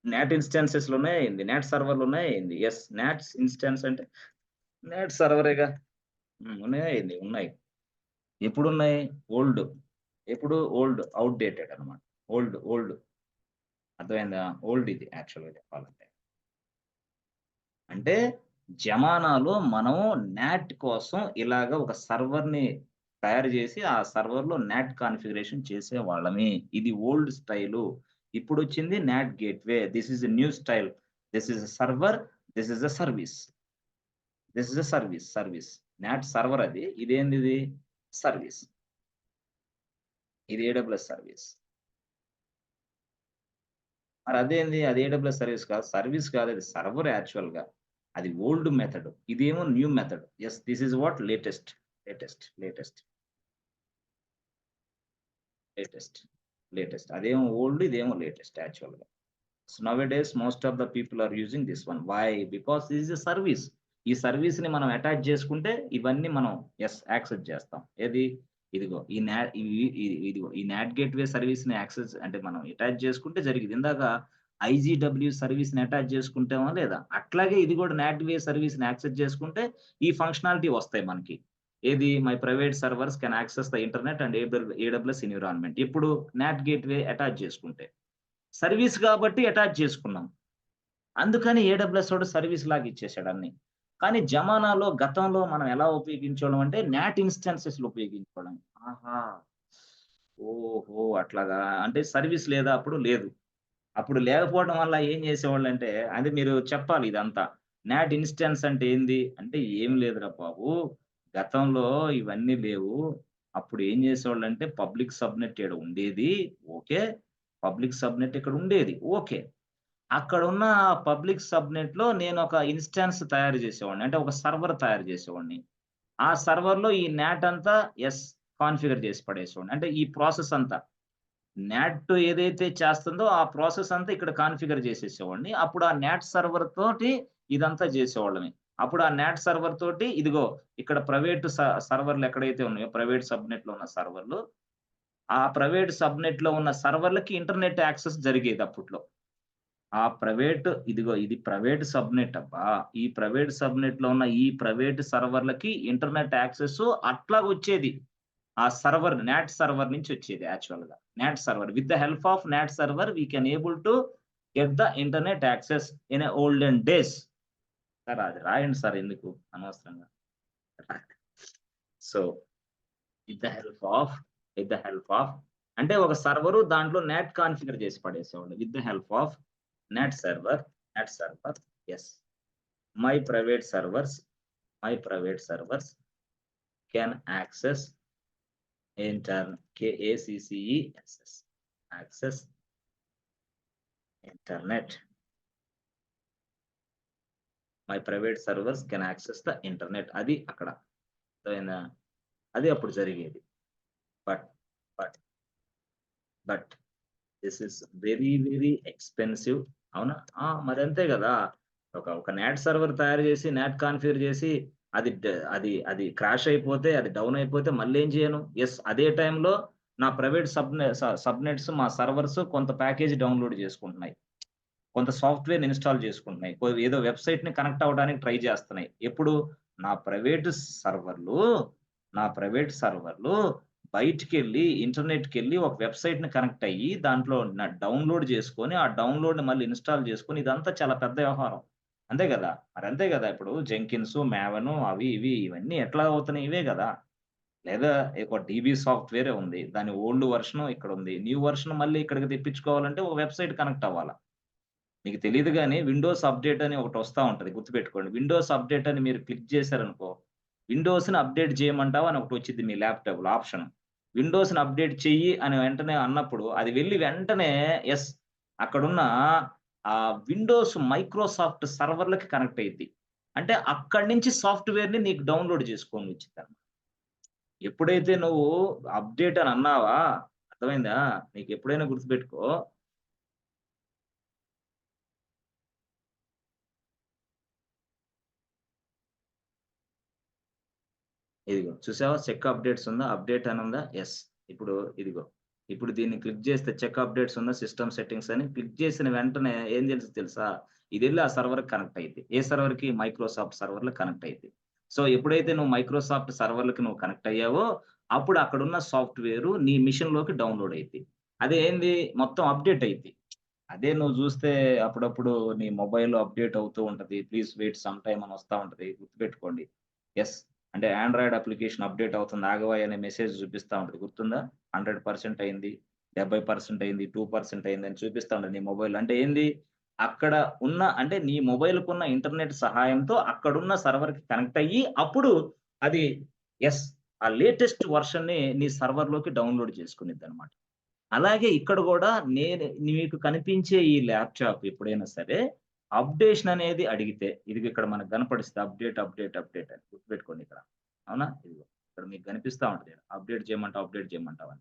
నాట్ ఇన్స్టాన్సెస్ లో ఉన్నాయి, నాట్ సర్వర్లు ఉన్నాయి. ఎస్ నాట్ ఇన్స్టాన్స్ అంటే నాట్ సర్వరేగా. ఉన్నాయి ఉన్నాయి. ఎప్పుడు ఉన్నాయి? ఓల్డ్. ఎప్పుడు ఓల్డ్? అవుట్ డేటెడ్ అనమాట. ఓల్డ్ అర్థమైందా? ఓల్డ్ ఇది యాక్చువల్గా చెప్పాలంటే. అంటే జమానాలో మనం నాట్ కోసం ఇలాగ ఒక సర్వర్ని తయారు చేసి ఆ సర్వర్లో నాట్ కాన్ఫిగరేషన్ చేసే వాళ్ళమే. ఇది ఓల్డ్ స్టైలు. ఇప్పుడు వచ్చింది not gateway. This is new style. This is server, this is a service. Service not server అది. ఇదేంది? ఇది సర్వీస్. ఇది AWS సర్వీస్. మరి అదేంది? అది AWS సర్వీస్ కాదు, అది సర్వర్ యాక్చువల్ గా. అది ఓల్డ్ మెథడ్, ఇదేమో new method. Yes this is what latest. అదేమో ఓల్డ్, ఇదేమో లేటెస్ట్ యాక్చువల్ గా. సో నౌ-a-days most of the people are using this one. Why? Because this is a service. ఈ సర్వీస్ ని మనం అటాచ్ చేసుకుంటే ఇవన్నీ మనం యాక్సెస్ చేస్తాం. ఏది? ఇదిగో ఈ నాట్ గేట్వే సర్వీస్ ని యాక్సెస్ అంటే మనం అటాచ్ చేసుకుంటే జరిగింది. ఇందాక IGW సర్వీస్ ని అటాచ్ చేసుకుంటామా లేదా? అట్లాగే ఇది కూడా నాట్ వే సర్వీస్ ని యాక్సెస్ చేసుకుంటే ఈ ఫంక్షనాలిటీ వస్తాయి మనకి. ఏది my private servers can access the internet and AWS environment. ఇప్పుడు నాట్ గేట్‌వే అటాచ్ చేసుకుంటే. సర్వీస్ కాబట్టి అటాచ్ చేసుకున్నాం. అందుకని ఏడబ్ల్యూఎస్ వాడు సర్వీస్ లాగా ఇచ్చేసాడు అన్ని. కానీ జమానాలో గతంలో మనం ఎలా ఉపయోగించేవాళ్ళం అంటే నాట్ ఇన్‌స్టాన్సెస్‌లో ఉపయోగించేవాళ్ళం. ఆహా! ఓహో! అట్లాగా. అంటే సర్వీస్ లేదా అప్పుడు? లేదు. అప్పుడు లేకపోవడం వల్ల ఏం చేసేవాళ్ళంటే, అది మీరు చెప్పాలి ఇదంతా. నాట్ ఇన్‌స్టాన్స్ అంటే ఏంది? అంటే ఏం లేదురా బాబు! గతంలో ఇవన్నీ లేవు. అప్పుడు ఏం చేసేవాళ్ళంటే పబ్లిక్ సబ్‌నెట్ ఈడ ఉండేది. ఓకే. పబ్లిక్ సబ్‌నెట్ ఇక్కడ ఉండేది. ఓకే. అక్కడున్న పబ్లిక్ సబ్‌నెట్‌లో నేనొక ఇన్‌స్టాన్స్ తయారు చేసేవాడిని. అంటే ఒక సర్వర్ తయారు చేసేవాడిని. ఆ సర్వర్‌లో ఈ నాట్ అంతా కాన్ఫిగర్ చేసి పడేసేవాడిని. అంటే ఈ ప్రాసెస్ అంతా. నాట్ ఏదైతే చేస్తుందో ఆ ప్రాసెస్ అంతా ఇక్కడ కాన్ఫిగర్ చేసేసేవాడిని. అప్పుడు ఆ నాట్ సర్వర్ తోటి ఇదంతా చేసేవాళ్ళమి. అప్పుడు ఆ నాట్ సర్వర్ తోటి ఇదిగో ఇక్కడ ప్రైవేట్ సర్వర్‌లు ఎక్కడైతే ఉన్నాయో ప్రైవేట్ సబ్‌నెట్‌లో ఉన్న సర్వర్‌లు, ఆ ప్రైవేట్ సబ్‌నెట్‌లో ఉన్న సర్వర్‌లకి ఇంటర్నెట్ యాక్సెస్ జరిగేది అప్పట్లో. ఆ ప్రైవేట్ ఇదిగో ఇది ప్రైవేట్ సబ్‌నెట్ అబ్బా! ఈ ప్రైవేట్ సబ్‌నెట్‌లో ఉన్న ఈ ప్రైవేట్ సర్వర్‌లకి ఇంటర్నెట్ యాక్సెస్ అట్లాగొచ్చేది. ఆ సర్వర్ నాట్ సర్వర్ నుంచి వచ్చేది యాక్చువల్‌గా. NAT server. With the help of NAT server we can able to get the internet access in olden days. Sir అది రాయండి సార్ ఎందుకు అనవసరంగా. So, with the help of with the help of అంటే ఒక server దాంట్లో NAT configure చేసి పడేసేవాళ్ళు. With the help of NAT server, NAT server yes. My private servers, my private servers can access ACCESS access internet. My private servers can access the internet. అది అక్కడ. అర్థమైందా? అది అప్పుడు జరిగేది. But, but, but this is very expensive. అవునా? ఆ! మరంతే గదా! ఒక నాట్ సర్వర్ తయారు జేసి, నాట్ కాన్ఫిగర్ జేసి అది డ అది అది క్రాష్ అయిపోతే, అది డౌన్ అయిపోతే మళ్ళేం జేయను? అదే టైంలో నా ప్రైవేట్ సబ్‌నెట్స్ మా సర్వర్స్ కొంత ప్యాకేజ్ డౌన్‌లోడ్ జేసుకుంటున్నాయి. కొంత సాఫ్ట్‌వేర్‌ని ఇన్‌స్టాల్ చేసుకుంటున్నాయి. ఏదో వెబ్‌సైట్‌ని కనెక్ట్ అవ్వడానికి ట్రై చేస్తున్నాయి. ఎప్పుడు? నా ప్రైవేట్ సర్వర్‌లు, నా ప్రైవేట్ సర్వర్‌లు బయటికెళ్ళి ఇంటర్నెట్‌కెళ్ళి ఒక వెబ్‌సైట్‌ని కనెక్ట్ అయ్యి, దాంట్లో డౌన్‌లోడ్ చేసుకొని, ఆ డౌన్‌లోడ్‌ని మళ్ళీ ఇన్‌స్టాల్ చేసుకొని, ఇదంతా చాలా పెద్ద వ్యవహారం. అంతే గదా! మరంతే గదా! ఇప్పుడు జెంకిన్స్, మావెన్ అవి ఇవి ఇవన్నీ ఎట్లా అవుతున్నాయి? ఇవే గదా! లేదా ఒక డీబీ సాఫ్ట్‌వేరే ఉంది. దాని ఓల్డ్ వెర్షన్ ఇక్కడుంది. న్యూ వెర్షన్ మళ్ళీ ఇక్కడికి తెప్పించుకోవాలంటే ఒక వెబ్‌సైట్ కనెక్ట్ అవ్వాల. మీకు తెలీదు గానీ విండోస్ అప్‌డేట్ అని ఒకటొస్తా ఉంటది. గుర్తుపెట్టుకోండి. విండోస్ అప్‌డేట్ అని మీరు క్లిక్ చేశారనుకో, విండోస్‌ని అప్‌డేట్ చేయమంటావా అని ఒకటొచ్చిద్ది మీ ల్యాప్‌టాప్‌లో ఆప్షన్. విండోస్‌ని అప్‌డేట్ చెయ్యి అని వెంటనే అన్నప్పుడు, అది వెళ్లి వెంటనే యెస్ అక్కడున్న విండోస్ మైక్రోసాఫ్ట్ సర్వర్‌లకి కనెక్ట్ అయ్యిద్ది. అంటే అక్కడి నుంచి సాఫ్ట్‌వేర్‌ని నీకు డౌన్‌లోడ్ చేసుకోనిచ్చిద్దనమాట. ఎప్పుడైతే నువ్వు అప్‌డేట్ అని అన్నావా అర్థమైందా? నీకెప్పుడైనా గుర్తుపెట్టుకో ఇదిగో చూసావా చెక్ అప్‌డేట్స్ ఉందా? అప్‌డేట్ అని ఉందా? ఇప్పుడు ఇదిగో. ఇప్పుడు దీన్ని క్లిక్ చేస్తే చెక్ అప్‌డేట్స్ ఉందా? సిస్టమ్ సెట్టింగ్స్ అని క్లిక్ చేసిన వెంటనే ఏం తెలుసా? ఇదెళ్లి ఆ సర్వర్‌కి కనెక్ట్ అయ్యిద్ది. ఏ సర్వర్‌కి? మైక్రోసాఫ్ట్ సర్వర్‌లకి కనెక్ట్ అయ్యిద్ది. సో, ఎప్పుడైతే నువ్వు మైక్రోసాఫ్ట్ సర్వర్‌లకి నువ్వు కనెక్ట్ అయ్యావో, అప్పుడు అక్కడున్న సాఫ్ట్‌వేరు నీ మెషిన్‌లోకి డౌన్‌లోడ్ అయ్యిద్ది. అదే ఏంది మొత్తం అప్‌డేట్ అయ్యిద్ది. అదే నువ్వు జూస్తే అప్పుడప్పుడు నీ మొబైల్ అప్‌డేట్ అవుతూ ఉంటది. ప్లీజ్ వెయిట్ సమ్ టైమ్ అని వస్తా ఉంటది. గుర్తుపెట్టుకోండి. యెస్. అంటే ఆండ్రాయిడ్ అప్లికేషన్ అప్‌డేట్ అవుతుంది ఆగవయ్య అనే మెసేజ్ చూపిస్తా ఉంటది. గుర్తుందా? 100% అయింది. 70% అయింది. 2% అయిందని చూపిస్తా ఉంటది నీ మొబైల్. అంటే ఏంది? అక్కడ ఉన్న అంటే నీ మొబైల్‌కున్న ఇంటర్నెట్ సహాయంతో అక్కడున్న సర్వర్‌కి కనెక్ట్ అయ్యి, అప్పుడు అది యెస్. ఆ లేటెస్ట్ వెర్షన్‌ని నీ సర్వర్‌లోకి డౌన్‌లోడ్ చేసుకునిద్దనమాట. అలాగే ఇక్కడ గూడా మీకు కనిపించే ఈ ల్యాప్‌టాప్ ఎప్పుడైనా సరే, అప్‌డేషన్ అనేది అడిగితే, ఇదిగో ఇక్కడ మనకు కనపడిస్తది అప్‌డేట్ అని. గుర్తుపెట్టుకోండి ఇక్కడ. అవునా? ఇదిగో ఇక్కడ మీకు కనిపిస్తా ఉంటది. అప్‌డేట్ చేయమంటావా అని.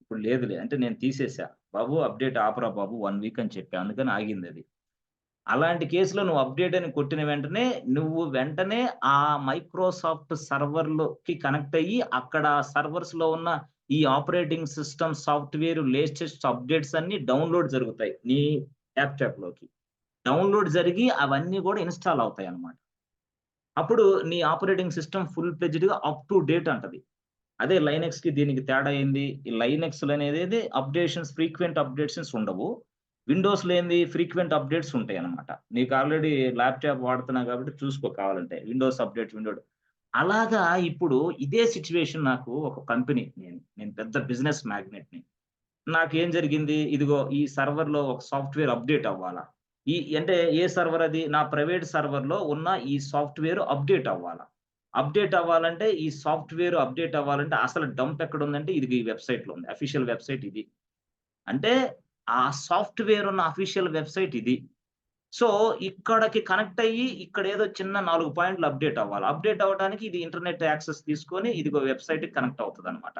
ఇప్పుడు లేదులే అంటే నేను తీసేసా. బాబు అప్‌డేట్ ఆపరా బాబు 1 వీక్ అని చెప్పా. అందుకని ఆగిందది. అలాంటి కేస్‌లో నువ్వు అప్‌డేట్ అని కొట్టిన వెంటనే, నువ్వు వెంటనే ఆ మైక్రోసాఫ్ట్ సర్వర్‌లోకి కనెక్ట్ అయ్యి, అక్కడ సర్వర్స్‌లో ఉన్న ఈ operating system software latest updates అన్నీ డౌన్‌లోడ్ జరుగుతాయి. నీ ల్యాప్‌టాప్‌లోకి. డౌన్‌లోడ్ జరిగి అవన్నీ గూడా ఇన్‌స్టాల్ అవుతాయన్నమాట. అప్పుడు నీ ఆపరేటింగ్ సిస్టమ్ ఫుల్ ఫ్లెడ్జ్డ్‌గా అప్ టు డేట్ అంటది. అదే లైనక్స్‌కి దీనికి తేడా ఏంది? ఈ లైనక్స్‌లో అనేది ఫ్రీక్వెంట్ అప్డేషన్స్ ఉండవు. విండోస్‌లో ఏంది ఫ్రీక్వెంట్ అప్డేట్స్ ఉంటాయన్నమాట. నీకు ఆల్రెడీ ల్యాప్‌టాప్ వాడుతున్నావు కాబట్టి చూసుకో కావాలంటే. విండోస్ అలాగా ఇప్పుడు ఇదే సిట్యుయేషన్ నాకు ఒక కంపెనీ నేను పెద్ద బిజినెస్ మ్యాగ్నెట్‌ని. నాకేం జరిగింది? ఇదిగో ఈ సర్వర్‌లో ఒక సాఫ్ట్‌వేర్ అప్డేట్ అవ్వాలా. అంటే ఏ సర్వర్ అది? నా ప్రైవేట్ సర్వర్‌లో ఉన్న ఈ సాఫ్ట్‌వేర్ అప్డేట్ అవ్వాలా. అప్డేట్ అవ్వాలంటే ఈ సాఫ్ట్‌వేర్ అప్డేట్ అవ్వాలంటే అసలు డంప్ ఎక్కడుందంటే ఇదిగో ఈ వెబ్‌సైట్‌లో ఉంది. అఫీషియల్ వెబ్‌సైట్ ఇది. అంటే ఆ సాఫ్ట్‌వేర్ ఉన్న అఫీషియల్ వెబ్‌సైట్ ఇది. సో, ఇక్కడికి కనెక్ట్ అయ్యి ఇక్కడేదో చిన్న 4 పాయింట్లు అప్డేట్ అవ్వాలి. అప్డేట్ అవ్వడానికి ఇది ఇంటర్నెట్ యాక్సెస్ తీసుకొని ఇదిగో వెబ్‌సైట్‌కి కనెక్ట్ అవుతదనమాట.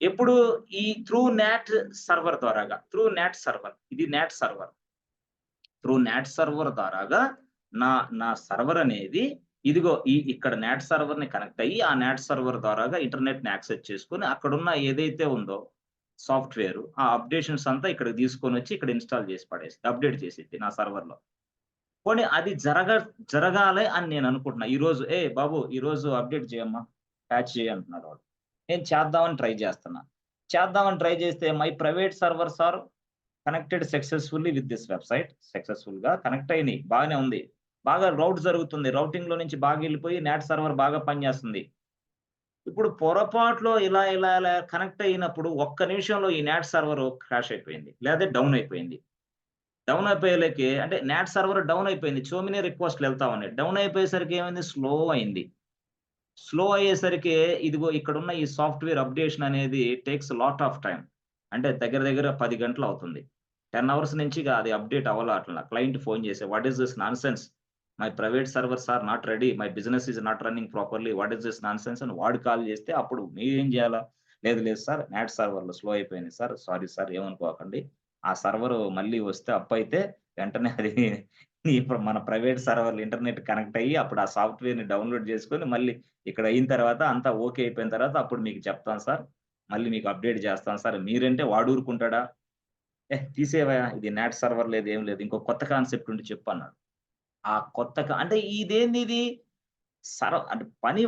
ఎప్పుడు ఈ నాట్ సర్వర్ ద్వారాగా. Not server. ఇది నాట్ సర్వర్. నాట్ సర్వర్ ద్వారాగా నా నా సర్వర్ అనేది ఇదిగో ఇక్కడ నాట్ సర్వర్‌ని కనెక్ట్ అయ్యి, ఆ నాట్ సర్వర్ ద్వారాగా ఇంటర్నెట్‌ని యాక్సెస్ చేసుకొని అక్కడున్న ఏదైతే ఉందో సాఫ్ట్‌వేర్ ఆ అప్డేషన్స్ అంతా ఇక్కడికి తీసుకొనొచ్చి ఇక్కడ ఇన్‌స్టాల్ చేసి పడేస్తది. అప్డేట్ చేసిద్ది నా సర్వర్‌లో. పోనీ అది జరగాలి అని నేను అనుకుంటున్నా. ఈరోజు "ఏయ్ బాబు! ఈరోజు అప్డేట్ చేయమ్మా, ప్యాచ్ చెయ్యి" అంటున్నాడు వాడు. నేను చేద్దామని ట్రై చేస్తున్నా. చేద్దామని ట్రై చేస్తే my private servers are connected successfully with this website. సక్సెస్‌ఫుల్‌గా కనెక్ట్ అయినియి. బాగానే ఉంది. బాగా రౌట్ జరుగుతుంది. రౌటింగ్‌లో నుంచి బాగా ఎళ్ళిపోయి నాట్ సర్వర్ బాగా పనిచేస్తుంది. ఇప్పుడు పొరపాటులో ఇలా కనెక్ట్ అయినప్పుడు ఒక్క నిమిషంలో ఈ నాట్ సర్వర్ క్రాష్ అయిపోయింది. లేదా డౌన్ అయిపోయింది. డౌన్ అయిపోయేలకి అంటే నాట్ సర్వర్ డౌన్ అయిపోయింది. సో మెనీ రిక్వెస్ట్‌లు ఎళ్తా ఉన్నాయి. డౌన్ అయిపోయేసరికి ఏమైంది స్లో అయింది. స్లో అయ్యేసరికి ఇదిగో ఇక్కడున్న ఈ సాఫ్ట్‌వేర్ అప్డేషన్ అనేది టేక్స్ లాట్ ఆఫ్ టైమ్. అంటే దగ్గర దగ్గర 10 గంటలవుతుంది. 10 అవర్స్ నుంచి ఇగ అది అప్డేట్ అవ్వల అట్లా. క్లయింట్ ఫోన్ చేసి what is this nonsense? My private servers are not ready. My business is not running properly. What is this nonsense అని వాడు కాల్ చేస్తే అప్పుడు మీరేం చేయాలా? లేదు లేదు సార్ నాట్ సర్వర్‌లో స్లో అయిపోయింది సార్. సారీ సార్ ఏమనుకోకండి. ఆ సర్వర్ మళ్ళీ వస్తే అప్పయితే వెంటనే అది ఇప్పుడు మన ప్రైవేట్ సర్వర్‌లు ఇంటర్నెట్ కనెక్ట్ అయ్యి అప్పుడు ఆ సాఫ్ట్‌వేర్‌ని డౌన్‌లోడ్ చేసుకొని మళ్ళీ ఇక్కడ అయిన తర్వాత అంతా ఓకే అయిపోయిన తర్వాత అప్పుడు మీకు చెప్తాను సార్. మళ్ళీ మీకు అప్డేట్ చేస్తాను సార్. మీరంటే వాడు ఊరుకుంటాడా? తీసేయవయ్యా ఇది నాట్ సర్వర్ లేదు ఏం లేదు. ఇంకో కొత్త కాన్సెప్ట్ ఉంటే చెప్పన్నాడు. ఆ కొత్త అంటే ఇదేందిది అంటే పని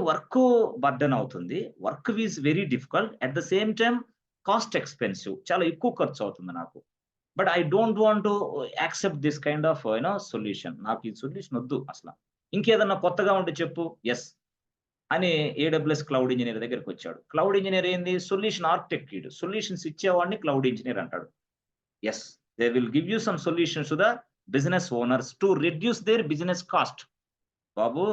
బర్డెన్ అవుతుంది. Work is very difficult. At the same time cost expensive. చాలా ఎక్కువ ఖర్చవుతుంది నాకు. But I don't want to accept this kind of solution. నాకు ఈ సొల్యూషన్ వద్దు అసల. ఇంకేదన్నా కొత్తగా ఉంటే చెప్పు. యెస్. అని ఏడబ్ల్యూఎస్ క్లౌడ్ ఇంజినీర్ దగ్గరికొచ్చాడు. క్లౌడ్ ఇంజినీర్ ఏంది? సొల్యూషన్ ఆర్కిటెక్ట్ ఈడు. సొల్యూషన్స్ ఇచ్చేవాడిని క్లౌడ్ ఇంజినీర్ అంటాడు. Yes. They will give you some solutions to the business owners to reduce their business cost. బాబు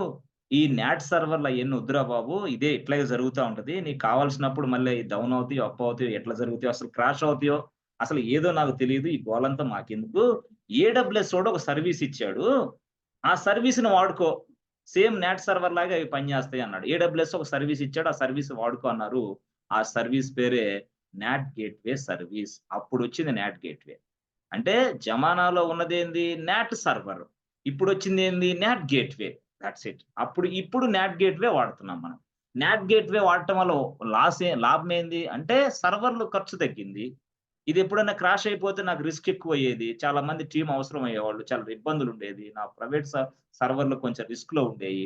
ఈ నాట్ సర్వర్‌లు అయన్నీ వద్దురా బాబు. ఇదే ఇట్లాగే జరుగుతా ఉంటది. నీకు కావాల్సినప్పుడు మళ్ళీ డౌన్ అవుతాయో, అప్ అవుతాయో, ఎట్లా జరుగుతాయో, అసలు క్రాష్ అవుతాయో, అసలు ఏదో నాకు తెలీదు. ఈ గోలంతా మాకెందుకు. ఏడబ్ల్యూఎస్ వోడు ఒక సర్వీస్ ఇచ్చాడు. ఆ సర్వీస్‌ని వాడుకో. సేమ్ నాట్ సర్వర్ లాగా అవి పనిచేస్తాయి అన్నాడు. ఏడబ్ల్యూఎస్ ఒక సర్వీస్ ఇచ్చాడు. ఆ సర్వీస్ వాడుకో అన్నారు. ఆ సర్వీస్ పేరే నాట్ గేట్‌వే సర్వీస్. అప్పుడొచ్చింది నాట్ గేట్‌వే. అంటే జమానాలో ఉన్నదేంది? NAT server. ఇప్పుడొచ్చిందేంది? NAT gateway. That's it. ఇప్పుడు నాట్ గేట్‌వే వాడుతున్నాం మనం. నాట్ గేట్‌వే వాడటం వల్ల లాభమేంది? అంటే సర్వర్‌లు ఖర్చు తగ్గింది. ఇదెప్పుడన్నా క్రాష్ అయిపోతే నాకు రిస్క్ ఎక్కువయ్యేది. చాలా మంది టీమ్ అవసరం అయ్యేవాళ్ళు. చాలా ఇబ్బందులుండేది. నా ప్రైవేట్ సర్వర్‌లు కొంచెం రిస్క్‌లో ఉండేయి.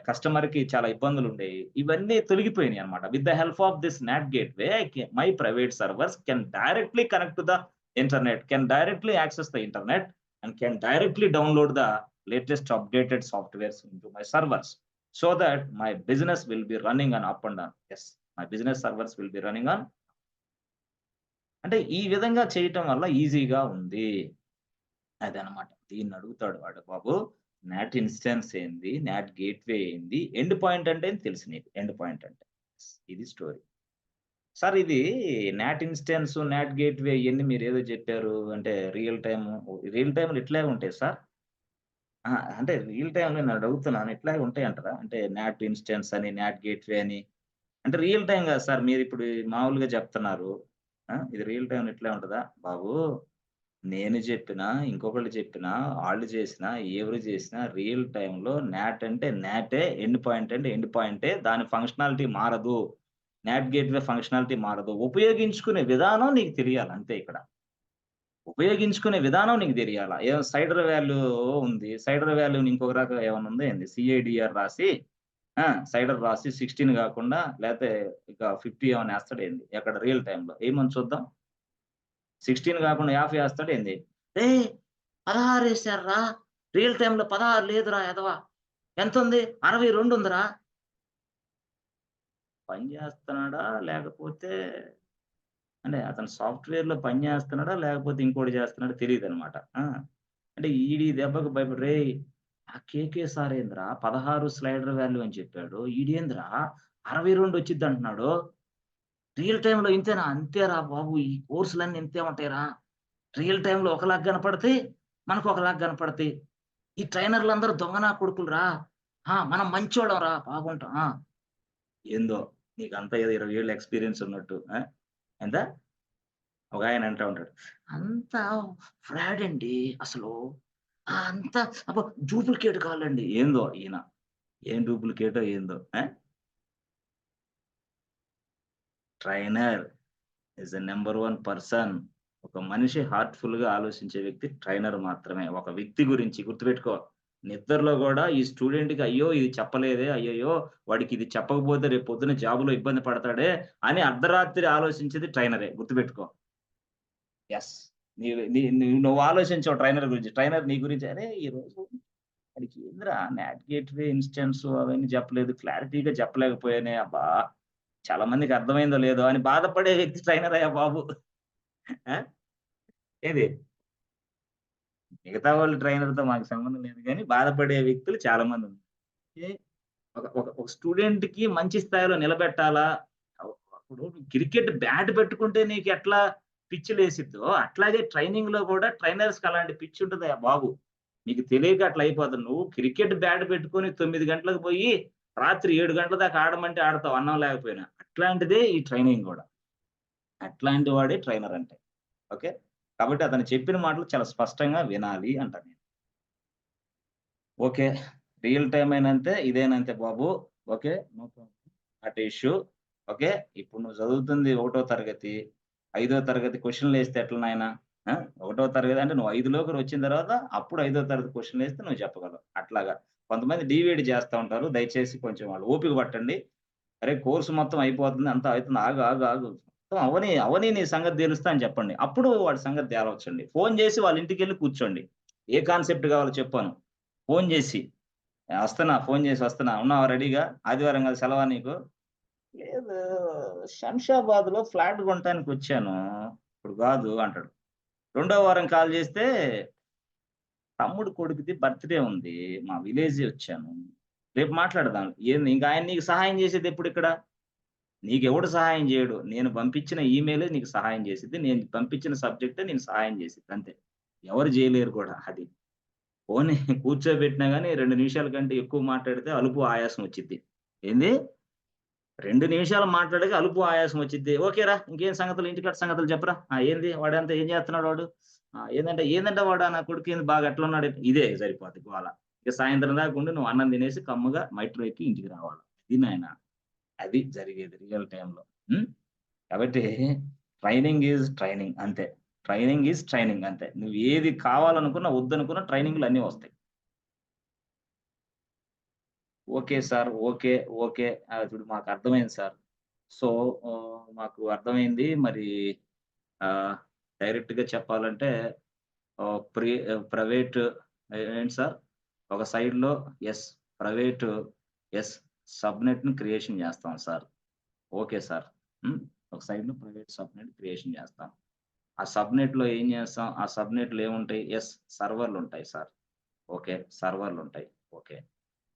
కస్టమర్‌కి చాలా ఇబ్బందులుండేయి. ఇవన్నీ తొలగిపోయినాయన్నమాట. With the help of this NAT gateway my private servers can directly connect to the internet, can directly access the internet and can directly download the latest updated softwares into my servers. So that my business will be running on up and down. Yes. My business servers will be running on అంటే ఈ విధంగా చేయటం వల్ల ఈజీగా ఉంది. అదనమాట. దీన్నడుగుతాడు వాడు. బాబు not instance ఏంది? నాట్ గేట్‌వే ఏంది? ఎండ్ పాయింట్ అంటే ఏంది తెలుసు నీకు. ఎండ్ పాయింట్ అంటే. ఇది స్టోరీ. సార్ ఇది నాట్ ఇన్‌స్టాన్స్, నాట్ గేట్‌వే ఇయన్నీ మీరేదో చెప్పారు. అంటే రియల్ టైమ్‌లో ఇట్లాగే ఉంటాయి సార్? అంటే రియల్ టైమ్‌లో నేనడుగుతున్నాను ఇట్లాగే ఉంటాయంటారా? అంటే నాట్ ఇన్‌స్టాన్స్ అని, నాట్ గేట్‌వే అని. అంటే రియల్ టైమ్ కాదు సార్. మీరిప్పుడు మామూలుగా చెప్తున్నారు. ఇది రియల్ టైమ్‌లో ఇట్లే ఉంటదా? బాబు నేను జెప్పినా, ఇంకొకళ్ళు చెప్పినా, ఆళ్ళు చేసినా, ఎవరు చేసినా రియల్ టైమ్‌లో న్యాట్ అంటే న్యాటే, ఎండ్ పాయింట్ అంటే ఎండ్ పాయింటే. దాని ఫంక్షనాలిటీ మారదు. న్యాట్ గేట్‌వే ఫంక్షనాలిటీ మారదు. ఉపయోగించుకునే విధానం నీకు తెలియాలి అంతే ఇక్కడ. ఉపయోగించుకునే విధానం నీకు తెలియాలా. ఏమో సైడర్ వాల్యూ ఉంది. సైడర్ వాల్యూని ఇంకొక రకంగా ఏమన్నా ఉందా ఏంది? సిఐడిఆర్ రాసి సైడర్ రాసి 16 గాకుండా లేతే ఇక 50 ఏమన్నా ఏస్తాడేంది? ఎక్కడ రియల్ టైమ్‌లో ఏయమని చూద్దాం. 16 గాకుండా 50 ఏస్తాడేంది? "ఏయ్! 16 ఏసార్రా! రియల్ టైమ్‌లో 16 లేదురా ఎదవ. ఎంతుంది? 62 ఉందిరా." పని జేస్తున్నాడా? లేకపోతే అంటే అతను సాఫ్ట్‌వేర్‌లో పని జేస్తున్నాడా? లేకపోతే ఇంకోటి జేస్తున్నాడా తెలీదనమాట. అంటే ఈడీ దెబ్బకు భయపడి "రేయ్! ఆ కేకే సార్ ఏందిరా 16 స్లైడర్ వాల్యూ అని చెప్పాడు. ఈడేందిరా 62 వచ్చిద్దంటున్నాడు. రియల్ టైమ్‌లో ఇంతేనా? అంతేరా బాబు! ఈ కోర్సులన్నీ ఇంతే ఉంటాయిరా. రియల్ టైమ్‌లో ఒకలాగా కనపడతాయి. మనకు ఒకలాగా కనపడతాయి. ఈ ట్రైనర్‌లందరూ దొంగ నా కొడుకులురా. మనం మంచోళ్ళంరా బాగుంటాం." ఏందో నీకంతా ఏదో 20 ఏళ్ల ఎక్స్‌పీరియన్స్ ఉన్నట్టు. ఎంత? ఒకాయన అంటా ఉంటాడు. "అంతా ఫ్రాడ్ అండి అసలు. అంతా అబ్బా! డూప్లికేట్ కాలండి." ఏందో ఈయన. ఏం డూప్లికేటో ఏందో. Trainer is the number 1 person. ఒక మనిషి హార్ట్‌ఫుల్‌గా ఆలోచించే వ్యక్తి ట్రైనర్ మాత్రమే. ఒక వ్యక్తి గురించి గుర్తుపెట్టుకో. నిద్దర్లో గూడా ఈ స్టూడెంట్‌కి అయ్యో! ఇది చెప్పలేదే, అయ్యయ్యో! వాడికి ఇది చెప్పకపోతే రేపు పొద్దున్న జాబ్‌లో ఇబ్బంది పడతాడే అని అర్ధరాత్రి ఆలోచించేది ట్రైనరే గుర్తుపెట్టుకో. యెస్. నువ్వు ఆలోచించవు ట్రైనర్ గురించి. ట్రైనర్ నీ గురించి "అరే! ఈరోజు వాడికి ఏందిరా నాట్ గేట్‌వే ఇన్‌స్టెన్స్ అవన్నీ చెప్పలేదు. క్లారిటీగా చెప్పలేకపోయానే అబ్బా! చాలా మందికి అర్థమైందో లేదో" అని బాధపడే వ్యక్తి ట్రైనరయ్యా బాబు. ఆ! ఏది? మిగతా వాళ్ళు ట్రైనర్‌తో మాకు సంబంధం లేదు గానీ, బాధపడే వ్యక్తులు చాలా మందున్నారు. ఏ ఒక ఒక ఒక స్టూడెంట్‌కి మంచి స్థాయిలో నిలబెట్టాలా? ఇప్పుడు క్రికెట్ బ్యాట్ పెట్టుకుంటే నీకెట్లా పిచ్చి లేసిద్దో, అట్లాగే ట్రైనింగ్‌లో గూడా ట్రైనర్స్‌కి అలాంటి పిచ్చి ఉంటదయ్యా బాబు. నీకు తెలియక అట్లా అయిపోతుంది. నువ్వు క్రికెట్ బ్యాట్ పెట్టుకొని 9 గంటలకు పోయి, రాత్రి 7 గంటల దాకా ఆడమంటే ఆడతావు అన్నం లేకపోయినా. అట్లాంటిదే ఈ ట్రైనింగ్ గూడా. అట్లాంటి వాడే ట్రైనర్ అంటే. ఓకే. కాబట్టి అతను చెప్పిన మాటలు చాలా స్పష్టంగా వినాలి అంటా నేను. ఓకే. రియల్ టైమ్ అయినంతే, ఇదేనంతే బాబు. Okay. No problem. Not a issue. Okay. ఇప్పుడు నువ్వు చదువుతుంది ఒకటో తరగతి. ఐదో తరగతి క్వెషన్‌లేస్తే ఎట్లా నాయనా? ఆ! ఒకటో తరగతి అంటే నువ్వు 5లోకి వచ్చిన తర్వాత అప్పుడు ఐదో తరగతి క్వెషన్‌లేస్తే నువ్వు చెప్పగలవు. అట్లాగా. కొంతమంది డీవియేట్ చేస్తా ఉంటారు. దయచేసి కొంచెం వాళ్ళు ఓపిక పట్టండి. అరే! కోర్స్ మొత్తం అయిపోతుంది. అంతా అయితుంది. ఆగు, ఆగు, ఆగు. మొత్తం అవ్వని, అవ్వని నీ సంగతి తేలుస్తా అని చెప్పండి. అప్పుడు వాడి సంగతి తేలవచ్చండి. ఫోను చేసి వాళ్ళ ఇంటికెళ్ళి కూర్చోండి. ఏ కాన్సెప్ట్ కావాలో చెప్పను. ఫోను చేసి, "వస్తున్నా. ఫోను చేసి వస్తున్నా. ఉన్నావా రెడీగా? ఆదివారం కదా సెలవా నీకు?" "లేదు. శంషాబాద్‌లో ఫ్లాట్ కొనటానికొచ్చాను. ఇప్పుడు కాదు" అంటాడు. రెండో వారం కాల్ చేస్తే, "తమ్ముడు కొడుకుది బర్త్‌డే ఉంది. మా విలేజే వచ్చాను. రేపు మాట్లాడదాం." ఏంది ఇంక ఆయన నీకు సహాయం చేసేదెప్పుడిక్కడ? నీకెవడు సహాయం జేయడు. నేను పంపించిన ఈమెయిలే నీకు సహాయం చేసిద్ది. నేను పంపించిన సబ్జెక్టే నీకు సహాయం చేసిద్ది అంతే. ఎవరు జేయలేరు కూడా అది. పోనీ కూర్చోబెట్టినా గాని 2 నిమిషాల కంటే ఎక్కువ మాట్లాడితే అలుపు, ఆయాసం వచ్చిద్ది. ఏంది? 2 నిమిషాలు మాట్లాడక అలుపు, ఆయాసం వచ్చిద్ది. ఓకేరా ఇంకేం సంగతులు ఇంటికాడ సంగతులు చెప్పరా? ఏంది వాడంతా ఏం చేస్తున్నాడు వాడు? ఏందంట వాడు నా కొడుకేంది బాగా ఎట్లున్నాడు? ఇదే సరిపోద్ది గోల. ఇక సాయంత్రం దాకా ఉండి నువ్వు అన్నం తినేసి కమ్ముగా మెట్రో ఎక్కి ఇంటికి రావాలి. అది నాయన. అది జరిగేది రియల్ టైమ్‌లో. హ్మ్. కాబట్టి ట్రైనింగ్ ఈజ్ ట్రైనింగ్ అంతే. ట్రైనింగ్ ఈజ్ ట్రైనింగ్ అంతే. నువ్వు ఏది కావాలనుకున్నా, వద్దనుకున్నా ట్రైనింగ్‌లు అన్నీ వస్తాయి. Okay sir. ఓకే. ఓకే. ఇప్పుడు మాకర్థమైంది సార్. సో, మాకు అర్థమైంది. మరి ఆహ్, డైరెక్ట్‌గా చెప్పాలంటే ప్రైవేట్ ఏంటి సార్? ఒక సైడ్‌లో యెస్. Private yes. సబ్‌నెట్‌ని క్రియేషన్ చేస్తాం సార్. Okay sir. హ్మ్. ఒక సైడ్‌లో ప్రైవేట్ సబ్‌నెట్ క్రియేషన్ చేస్తాం. ఆ సబ్‌నెట్‌లో ఏం చేస్తాం? ఆ సబ్‌నెట్‌లో ఏముంటాయి? యెస్. సర్వర్‌లుంటాయి సార్. ఓకే. సర్వర్‌లుంటాయి. ఓకే.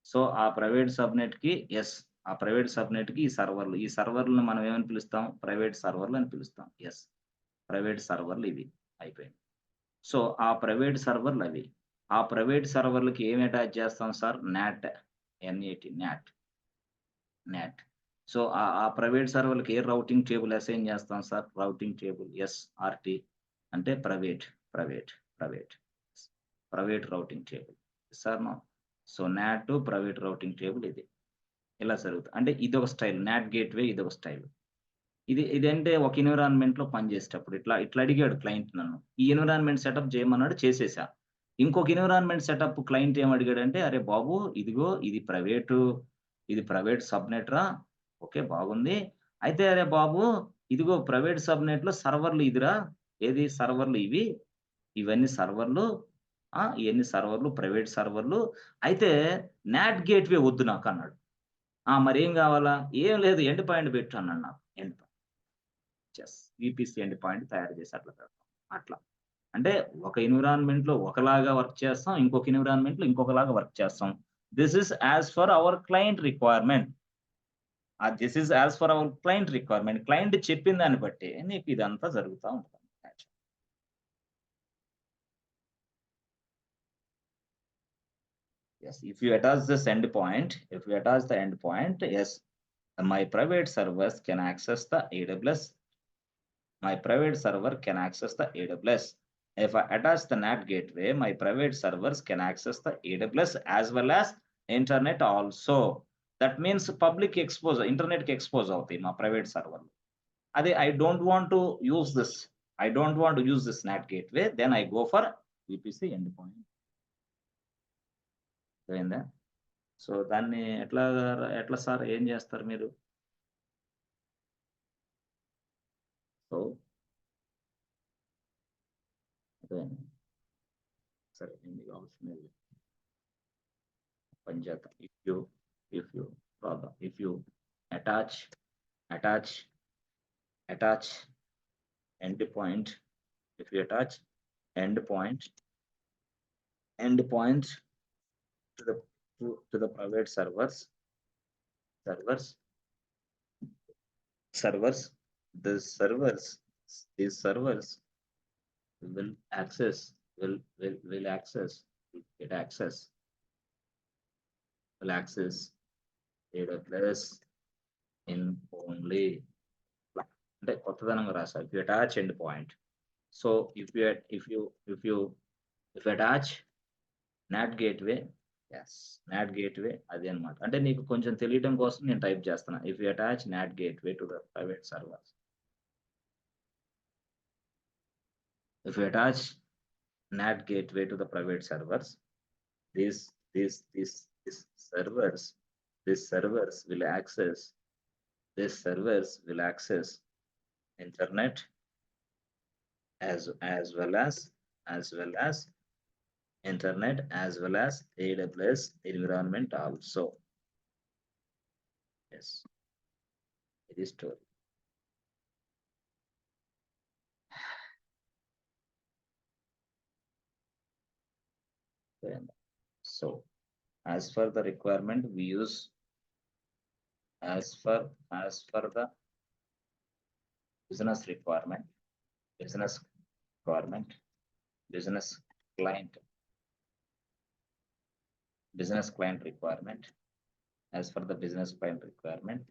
సో, ఆ ప్రైవేట్ సబ్‌నెట్‌కి యెస్. ఆ ప్రైవేట్ సబ్‌నెట్‌కి ఈ సర్వర్‌లు. ఈ సర్వర్‌లని మనం ఏమని పిలుస్తాం? ప్రైవేట్ సర్వర్‌లు అని పిలుస్తాం. యెస్. ప్రైవేట్ సర్వర్‌లు ఇవి. అయిపోయింది. సో, ఆ ప్రైవేట్ సర్వర్‌లవి. ఆ ప్రైవేట్ సర్వర్‌లకి ఏమి అటాచ్ చేస్తాం sir? NAT. NAT NAT. NAT. So, ఆ ప్రైవేట్ సర్వర్‌లకి ఏ రౌటింగ్ టేబుల్ అసైన్ చేస్తాం సార్? రౌటింగ్ టేబుల్ ఆర్‌టీ అంటే private, private, private. Private routing table. Yes or no? So, NAT private routing table ఇది. ఇలా జరుగుతుంది. అంటే ఇదొక స్టైల్. న్యాట్ గేట్‌వే ఇదొక స్టైల్. ఇదంటే ఒక ఎన్విరాన్మెంట్‌లో పనిచేసేటప్పుడు ఇట్లా అడిగాడు క్లయింట్ నన్ను. ఈ ఎన్విరాన్మెంట్ సెటప్ చేయమన్నాడు చేసేసా. ఇంకొక ఎన్విరాన్మెంట్ సెటప్ క్లయింట్ ఏమి అడిగాడంటే, "అరే బాబు! ఇదిగో ఇది ప్రైవేట్ సబ్‌నెట్‌రా. ఓకే బాగుంది. అయితే అరే బాబు! ఇదిగో ప్రైవేట్ సబ్‌నెట్‌లో సర్వర్‌లు ఇదిరా. ఏది సర్వర్‌లు ఇవి. ఇవన్నీ సర్వర్‌లు. ఇయన్నీ సర్వర్‌లు ప్రైవేట్ సర్వర్‌లు. అయితే నాట్ గేట్‌వే వద్దు నాకన్నాడు. మరేం గావాలా? ఏం లేదు ఎండ్ పాయింట్ పెట్టు అన్నాడు నాకు. End point. VPC end point తయారు చేసి అట్లా పెడతాం. అట్లా. అంటే ఒక ఎన్విరాన్మెంట్‌లో ఒకలాగా వర్క్ చేస్తాం. ఇంకొక ఎన్విరాన్మెంట్‌లో ఇంకొకలాగా వర్క్ చేస్తాం. This is as for our client requirement. This is as for our client requirement. Client చెప్పిన దాన్ని బట్టి నీకు ఇదంతా జరుగుతా ఉంటది. Yes, if you attach this endpoint, if you attach the endpoint, yes, my private servers can access the AWS. My private server can access the AWS. If I attach the NAT gateway, my private servers can access the AWS as well as internet also. That means public exposure, internet కి expose అవుతాయి మా private server. అదే I don't want to use this. I don't want to use this NAT gateway. Then I go for VPC endpoint. అర్థమైందా? So దాన్ని ఎట్లా sir ఏం చేస్తారు మీరు? సో అర్థమైందా? సరే మీకు కావాల్సినది పని చేద్దాం. if you problem, if you attach attach endpoint, if you attach endpoint to the private servers, these servers will access will access get access will access AWS in only అంటే కొత్తదనంగా రాశారు. If you attach endpoint, so if you attach NAT gateway, yes, NAT gateway అది అన్నమాట. అంటే నీకు కొంచెం తెలియడం కోసం నేను టైప్ చేస్తున్నా. If you attach NAT gateway to the private servers, if you attach NAT gateway to the private servers, these servers will access internet as well as internet as well as AWS environment also. Yes, it is true. So as per the requirement we use as per the business requirement, business client requirement. As per the business client requirement,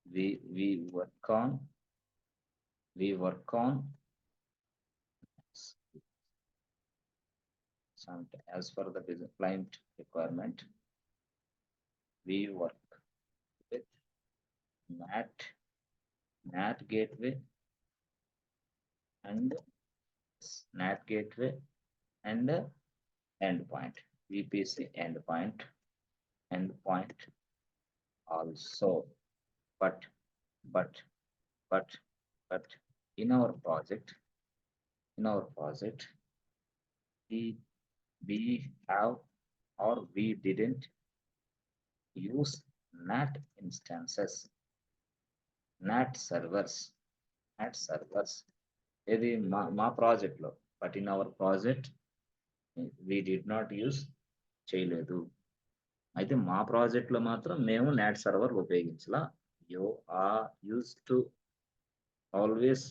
we work on as per the business client requirement, we work with NAT gateway and endpoint, VPC endpoint also. But in our project, we have or we didn't use NAT instances, NAT servers. ఇది మా project లో, but in our project we did not use చేయలేదు. అయితే మా project లో మాత్రం మేము NAT server ఉపయోగించలా. You are use to always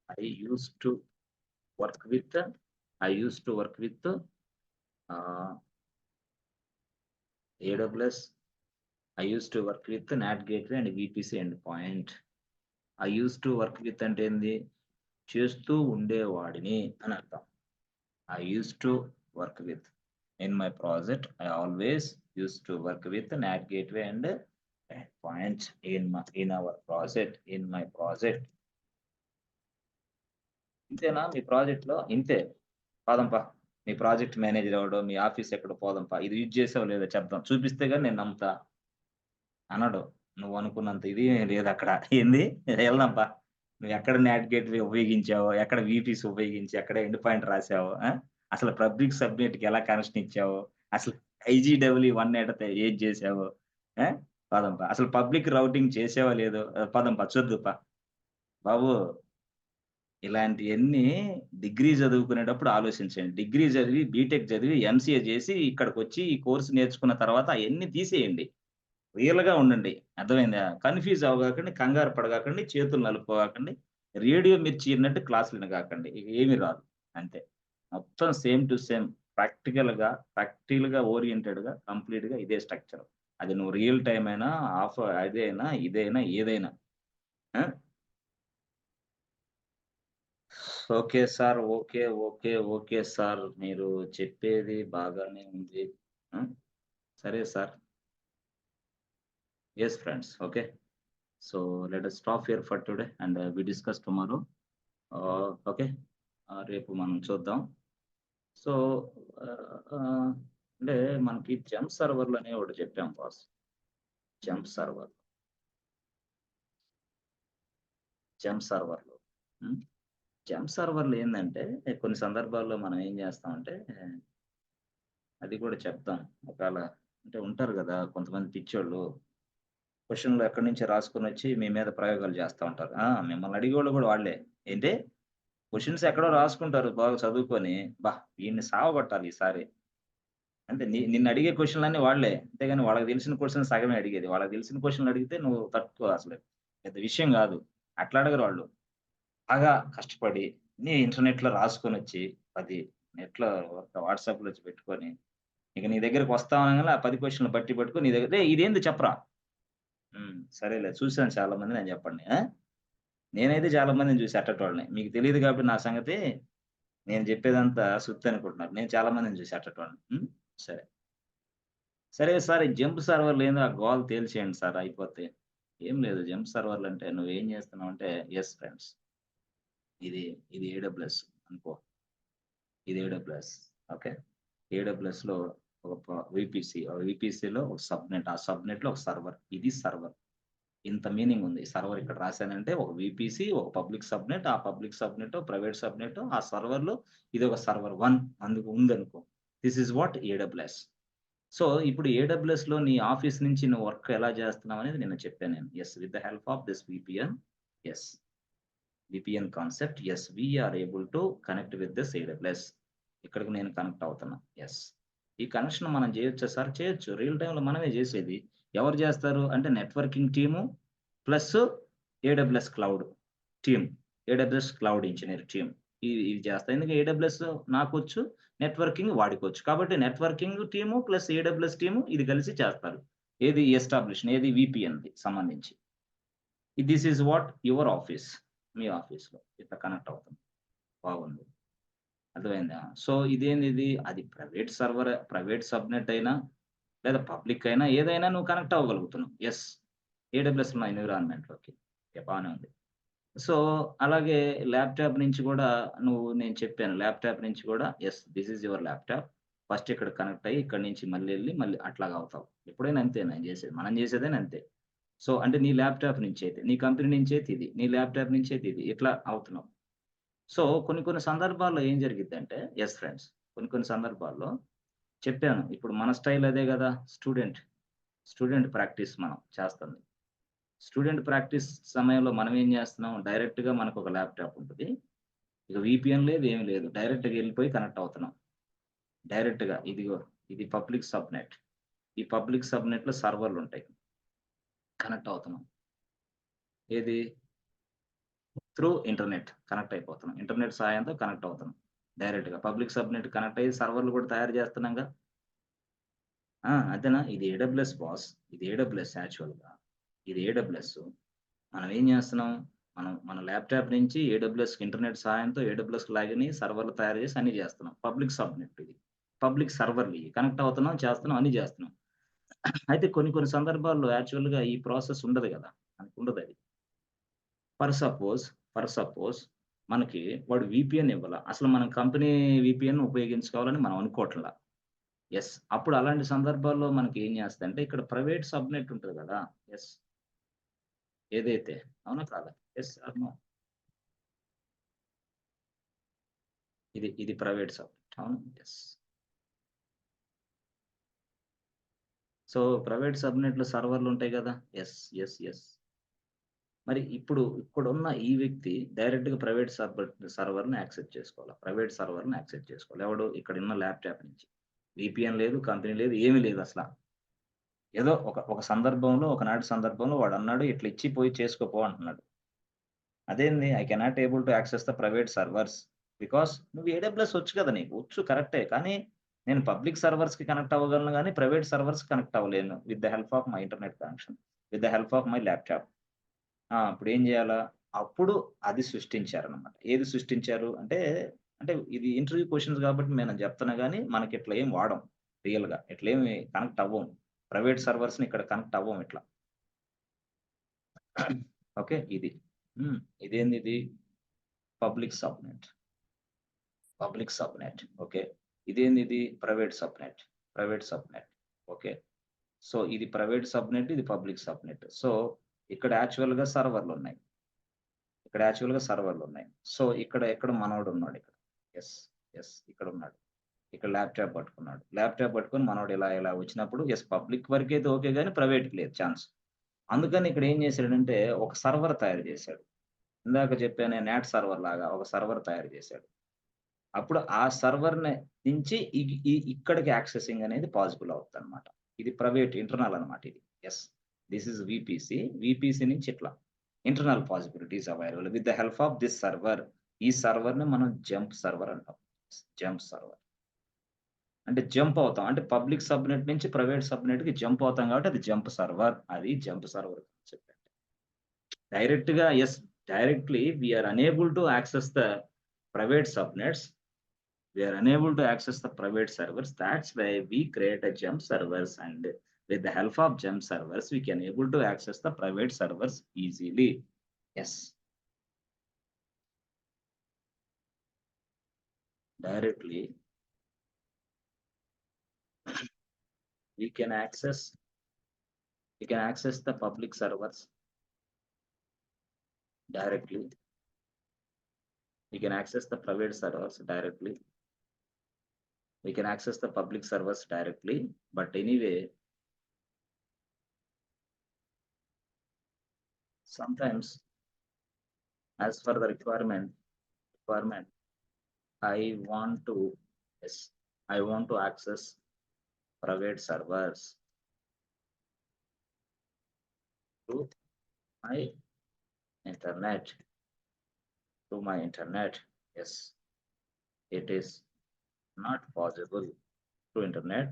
I used to work with AWS. I used to work with NAT gateway and VPC endpoint. I used to work with అంటే ఏంది, చేస్తూ ఉండేవాడిని అని అర్థం. I used to work with. In my project, I always used to work with NAT gateway and points in our project, in my project. ఇంతేనా మీ project లో? ఇంతే. పోదాంపా. మీ ప్రాజెక్ట్ మేనేజర్ ఎవడో, మీ ఆఫీస్ ఎక్కడో పోదాంపా. ఇది యూజ్ చేసావో లేదో చెప్దాం. చూపిస్తే గాని నేను నమ్ముతా. అనడు. నువ్వు అనుకున్నంత ఇది లేదక్కడ. ఏంది? ఎళ్దాంపా. నువ్వు ఎక్కడ నాట్ గేట్‌వే ఉపయోగించావో, ఎక్కడ వీపీస్ ఉపయోగించి, ఎక్కడ ఎండ్ పాయింట్ రాసావో, అసలు పబ్లిక్ సబ్‌నెట్‌కి ఎలా కనెక్షన్ ఇచ్చావో, అసలు ఐజీడబ్ల్యూ1 ఎడితే ఏది చేసావో, ఆ! పదంపా. అసలు పబ్లిక్ రౌటింగ్ చేసావో లేదో పదంపా చూద్దుపా. బాబు ఇలాంటియన్నీ డిగ్రీ చదువుకునేటప్పుడు ఆలోచించండి. డిగ్రీ చదివి, బీటెక్ చదివి, ఎంసీఏ చేసి ఇక్కడికొచ్చి ఈ కోర్స్ నేర్చుకున్న తర్వాత అయన్నీ తీసేయండి. రియల్‌గా ఉండండి. అర్థమైందా? కన్‌ఫ్యూజ్ అవ్వగాకండి, కంగారు పడగాకండి, చేతులు నలుపుకోగాకండి, రేడియో మిర్చి ఇన్నట్టు క్లాసులు ఇనగాకండి. ఇక ఏమి రాదు. అంతే. మొత్తం సేమ్ టు సేమ్ ప్రాక్టికల్‌గా ఓరియెంటెడ్‌గా కంప్లీట్‌గా ఇదే స్ట్రక్చర్. అది నువ్వు రియల్ టైమ్ అయినా, అదైనా, ఇదైనా, ఏదైనా. ఆ! Okay sir. Okay. Okay. Okay sir. మీరు చెప్పేది బాగానే ఉంది. ఆ! సరే sir. Yes friends. Okay. So let us stop here for today and we discuss tomorrow. Okay. రేపు మనం చూద్దాం. సో, అంటే మనకి జంప్ సర్వర్‌లు అనేవి ఒకటి చెప్పాం బాస్. జంప్ సర్వర్, జంప్ సర్వర్‌లు. హ్మ్. జంప్ సర్వర్‌లు ఏందంటే కొన్ని సందర్భాల్లో మనం ఏం చేస్తామంటే అది కూడా చెప్తాం. ఒకాళ అంటే ఉంటారు గదా! కొంతమంది పిచ్చోళ్ళు క్వెషన్‌లు ఎక్కడి నుంచో రాసుకొనొచ్చి మీ మీద ప్రయోగాలు చేస్తా ఉంటారు. మిమ్మల్ని అడిగేవాళ్ళు గూడా వాళ్ళే. ఏంటి? క్వెషన్స్ ఎక్కడో రాసుకుంటారు బాగా చదువుకొని. వీడిని సావగొట్టాలి ఈసారి. అంటే నిన్నడిగే క్వెషన్‌లన్నీ వాళ్ళే. అంతేగాని వాళ్ళకి తెలిసిన క్వెషన్ సగమే అడిగేది. వాళ్ళకి తెలిసిన క్వెషన్‌లు అడిగితే నువ్వు తట్టుకో అసలు. పెద్ద విషయం గాదు. అట్లా అడగరు వాళ్ళు. బాగా కష్టపడి ఇంటర్నెట్‌లో రాసుకొనొచ్చి 10 నెట్‌లో వాట్సాప్‌లో వచ్చి పెట్టుకొని, ఇక నీ దగ్గరికి వస్తా అనంగానే ఆ 10 క్వెషన్‌లు బట్టి పట్టుకొని నీ దగ్గర "రేయ్! ఇదేంది చెప్పరా?" సరేలే చూసాను చాలా మందిని అని చెప్పండి. నేనైతే చాలా మందిని చూసా అట్టటోళ్ళని. మీకు తెలీదు కాబట్టి నా సంగతి నేను చెప్పేదంతా సుత్తనుకుంటున్నారు. నేను చాలా మందిని చూసా అట్టటోళ్ళని. సరే. సరే సార్ ఈ జంప్ సర్వర్‌లేందో ఆ గోల తేల్చేయండి సార్ అయిపోద్ది. ఏం లేదు జంప్ సర్వర్‌లంటే నువ్వేం చేస్తున్నావంటే యెస్ ఫ్రెండ్స్. ఇది ఇది ఏడబ్ల్యూఎస్ అనుకో. ఇది ఏడబ్ల్యూఎస్. ఓకే. ఏడబ్ల్యూఎస్‌లో ఒక వీపీసీ. వీపీసీలో ఒక సబ్‌నెట్. ఆ సబ్‌నెట్‌లో ఒక సర్వర్. ఇది సర్వర్. ఇంత మీనింగ్ ఉంది. సర్వర్ ఇక్కడ రాసానంటే ఒక వీపీసీ, ఒక పబ్లిక్ సబ్‌నెట్, ఆ పబ్లిక్ సబ్‌నెట్, ప్రైవేట్ సబ్‌నెట్, ఆ సర్వర్‌లో ఇదొక సర్వర్ 1 అందుకు ఉందనుకో. This is what AWS. So, ఇప్పుడు ఏడబ్ల్యూఎస్‌లో నీ ఆఫీస్ నుంచి నువ్వు వర్క్ ఎలా చేస్తున్నావనేది నిన్న చెప్పాను నేను. Yes. With the help of this VPN. Yes. VPN concept. Yes. We are able to connect with this AWS. ఇక్కడికి నేను కనెక్ట్ అవుతున్నా. యెస్. ఈ కనెక్షన్ మనం చేయొచ్చా సార్? చేయొచ్చు. రియల్ టైమ్‌లో మనమే చేసేది. ఎవరు చేస్తారు? అంటే networking team plus AWS cloud team. AWS cloud engineer team. ఇవి చేస్తా. ఎందుకంటే ఏడబ్ల్యూఎస్ నాకొచ్చు. నెట్వర్కింగ్ వాడికొచ్చు. కాబట్టి networking team plus AWS team ఇది కలిసి చేస్తారు. ఏది ఎస్టాబ్లిషన్ ఏది వీపీఎన్‌ది సంబంధించి. This is what your office. మీ ఆఫీస్‌లో ఇట్లా కనెక్ట్ అవుతుంది. బాగుంది. అర్థమైందా? సో, ఇదేందిది అది ప్రైవేట్ సర్వర్, ప్రైవేట్ సబ్‌నెట్ అయినా లేదా పబ్లిక్ అయినా ఏదైనా నువ్వు కనెక్ట్ అవ్వగలుగుతున్నావు. యెస్. ఏడబ్ల్యూఎస్ ఉన్న ఎన్విరాన్మెంట్‌లోకి. ఓకే. బానే ఉంది. సో, అలాగే ల్యాప్‌టాప్ నుంచి గూడా నేను చెప్పాను. ల్యాప్‌టాప్ నుంచి గూడా yes. This is your laptop. First ఇక్కడ కనెక్ట్ అయ్యి ఇక్కడి నుంచి మళ్ళీ అట్లాగా అవుతావు. ఎప్పుడైనా అంతే నేను జేసేది. మనం జేసేదైనా అంతే. సో, అంటే నీ ల్యాప్‌టాప్ నుంచైతే, నీ కంపెనీ నుంచైతే ఇది. నీ ల్యాప్‌టాప్ నుంచైతే ఇది. ఇట్లా అవుతున్నావు. సో, కొన్ని కొన్ని సందర్భాల్లో ఏం జరిగిద్దంటే యెస్ ఫ్రెండ్స్. కొన్ని సందర్భాల్లో చెప్పాను. ఇప్పుడు మన స్టైల్ అదే గదా! స్టూడెంట్ ప్రాక్టీస్ మనం చేస్తుంది. స్టూడెంట్ ప్రాక్టీస్ సమయంలో మనం ఏం జేస్తున్నాం, డైరెక్ట్‌గా మనకొక ల్యాప్‌టాప్ ఉంటది. ఇక వీపీఎన్ లేదు, ఏమి లేదు. డైరెక్ట్‌గా ఎళ్ళిపోయి కనెక్ట్ అవుతున్నాం. డైరెక్ట్‌గా ఇదిగో ఇది పబ్లిక్ సబ్‌నెట్. ఈ పబ్లిక్ సబ్‌నెట్‌లో సర్వర్‌లుంటాయి. కనెక్ట్ అవుతున్నాం. ఏది? త్రూ ఇంటర్నెట్ కనెక్ట్ అయిపోతున్నాం. ఇంటర్నెట్ సహాయంతో కనెక్ట్ అవుతున్నాం. డైరెక్ట్‌గా పబ్లిక్ సబ్‌నెట్ కనెక్ట్ అయ్యి సర్వర్‌లు గూడా తయారు జేస్తున్నాంగా. అదేనా? ఇది ఏడబ్ల్యూఎస్ బాస్. ఇది ఏడబ్ల్యూఎస్ యాక్చువల్‌గా. ఇది ఏడబ్ల్యూఎస్. మనం ఏం జేస్తున్నాం, మన ల్యాప్‌టాప్ నుంచి ఏడబ్ల్యూఎస్‌కి ఇంటర్నెట్ సహాయంతో ఏడబ్ల్యూఎస్‌కి లాగిన్ అయ్యి సర్వర్‌లు తయారు జేసి అన్నీ జేస్తున్నాం. పబ్లిక్ సబ్‌నెట్ ఇది. పబ్లిక్ సర్వర్‌లు ఇయి. కనెక్ట్ అవుతున్నాం, చేస్తున్నాం, అన్నీ జేస్తున్నాం. అయితే కొన్ని సందర్భాల్లో యాక్చువల్‌గా ఈ ప్రాసెస్ ఉండదు గదా! మనకుండదది. ఫర్ సపోజ్, ఫర్ సపోజ్ మనకి వాడు వీపీఎన్ ఇవ్వల. అసలు మనం కంపెనీ వీపీఎన్ ఉపయోగించుకోవాలని మనం అనుకోవట్ల. యెస్. అప్పుడు అలాంటి సందర్భాల్లో మనకి ఏం చేస్తదంటే ఇక్కడ ప్రైవేట్ సబ్‌నెట్ ఉంటది గదా! యెస్. ఏదైతే అవునా? కాదా? Yes or no? ఇది ప్రైవేట్ సబ్‌నెట్. అవును. యెస్. సో, ప్రైవేట్ సబ్‌నెట్‌లో సర్వర్‌లుంటాయి గదా! యెస్. యెస్. యెస్. మరి ఇప్పుడున్న ఈ వ్యక్తి డైరెక్ట్‌గా ప్రైవేట్ సర్వర్‌ని యాక్సెస్ చేసుకోవాల. ప్రైవేట్ సర్వర్‌ని యాక్సెస్ చేసుకోవాలి. ఎవడు? ఇక్కడున్న ల్యాప్‌టాప్ నుంచి. వీపీఎన్ లేదు, కంపెనీ లేదు, ఏమీ లేదసల. ఏదో ఒక సందర్భంలో ఒకనాటి సందర్భంలో వాడన్నాడు ఇట్లా ఇచ్చి పోయి చేసుకోపో అంటున్నాడు. అదేంది I cannot able to access the private servers. Because నువ్వు ఏడబ్ల్యూఎస్ వచ్చు కదా నీకు. వచ్చు కరెక్టే. కానీ నేను పబ్లిక్ సర్వర్స్‌కి కనెక్ట్ అవ్వగలను గానీ ప్రైవేట్ సర్వర్స్‌కి కనెక్ట్ అవ్వలేను. With the help of my internet connection. With the help of my laptop. అప్పుడేం జేయాలా? అప్పుడు అది సృష్టించారనమాట. ఏది సృష్టించారు అంటే ఇది ఇంటర్వ్యూ క్వెషన్స్ గాబట్టి నేను జెప్తున్నా గానీ, మనకిట్లా ఏం వాడం రియల్‌గా. ఇట్లేమి కనెక్ట్ అవ్వం. ప్రైవేట్ సర్వర్స్‌ని ఇక్కడ కనెక్ట్ అవ్వం ఇట్లా. ఓకే. ఇది. హ్మ్. ఇదేందిది? Public subnet. Public subnet. Okay. ఇదేందిది? Private subnet. Private subnet. Okay. So, ఇది ప్రైవేట్ సబ్‌నెట్. ఇది పబ్లిక్ సబ్‌నెట్. సో, ఇక్కడ యాక్చువల్‌గా సర్వర్‌లున్నాయి. ఇక్కడ యాక్చువల్‌గా సర్వర్‌లున్నాయి. సో, ఇక్కడ మనోడున్నాడిక్కడ. యెస్. యెస్. ఇక్కడున్నాడు. ఇక్కడ ల్యాప్‌టాప్ పట్టుకున్నాడు. ల్యాప్‌టాప్ పట్టుకొని మనోడు ఇలా వచ్చినప్పుడు యెస్ పబ్లిక్ వరకైతే ఓకే గానీ ప్రైవేట్‌కి లేదు ఛాన్స్. అందుకని ఇక్కడ ఏం చేసాడంటే ఒక సర్వర్ తయారు చేసాడు. ఇందాక చెప్పానే నాట్ సర్వర్ లాగా ఒక సర్వర్ తయారు చేసాడు. అప్పుడు ఆ సర్వర్‌ని నుంచి ఇక్కడికి యాక్సెసింగ్ అనేది పాసిబుల్ అవుద్దనమాట. ఇది ప్రైవేట్ ఇంటర్నల్ అనమాట ఇది. Yes. This is VPC. VPC నుంచి ఇట్లా internal possibilities available with the help of this server. ఈ సర్వర్‌ని మనం జంప్ సర్వర్ అంటాం. Jump server. అంటే జంప్ అవుతాం. అంటే పబ్లిక్ సబ్‌నెట్ నుంచి ప్రైవేట్ సబ్‌నెట్‌కి జంప్ అవుతాం కాబట్టి అది జంప్ సర్వర్. అది జంప్ సర్వర్ కాన్సెప్ట్. డైరెక్ట్‌గా yes. Directly we are unable to access the private subnets. We are unable to access the private servers. That's why we create a jump servers, and with the help of jump servers, we can able to access the private servers easily. Yes, directly we can access the public servers directly. We can access the private servers directly. We can access the public servers directly. But anyway, sometimes as per the requirement, I want to yes, I want to access private servers to my internet. To my internet. Yes, it is not possible to internet.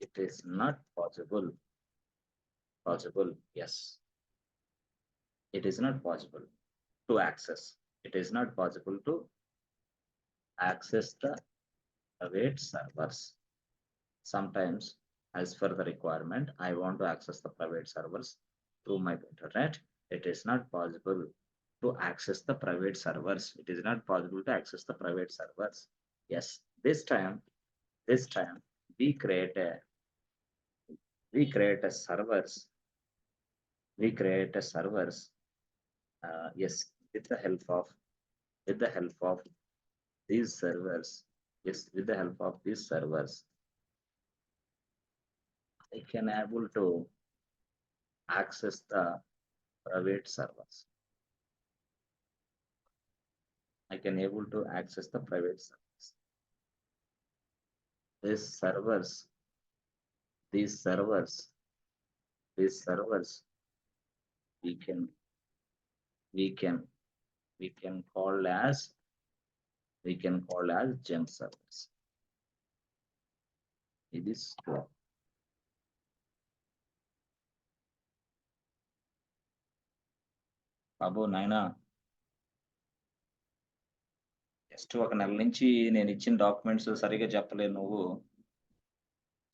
It is not possible. Yes, it is not possible to access. It is not possible to access the private servers. Sometimes, as per the requirement, I want to access the private servers through my internet. It is not possible to access the private servers. It is not possible to access the private servers. Yes, this time we create a we create a servers. We create a servers. Yes, with the help of with the help of these servers. Yes, with the help of these servers, I can able to access the private servers. I can able to access the private servers. These servers, these servers, these servers, we can we can we can call as gem servers. It is slow. బాబు నాయనా just ఒక నెల నుంచి నేను ఇచ్చిన documents సరిగ్గా చెప్పలేదు నువ్వు.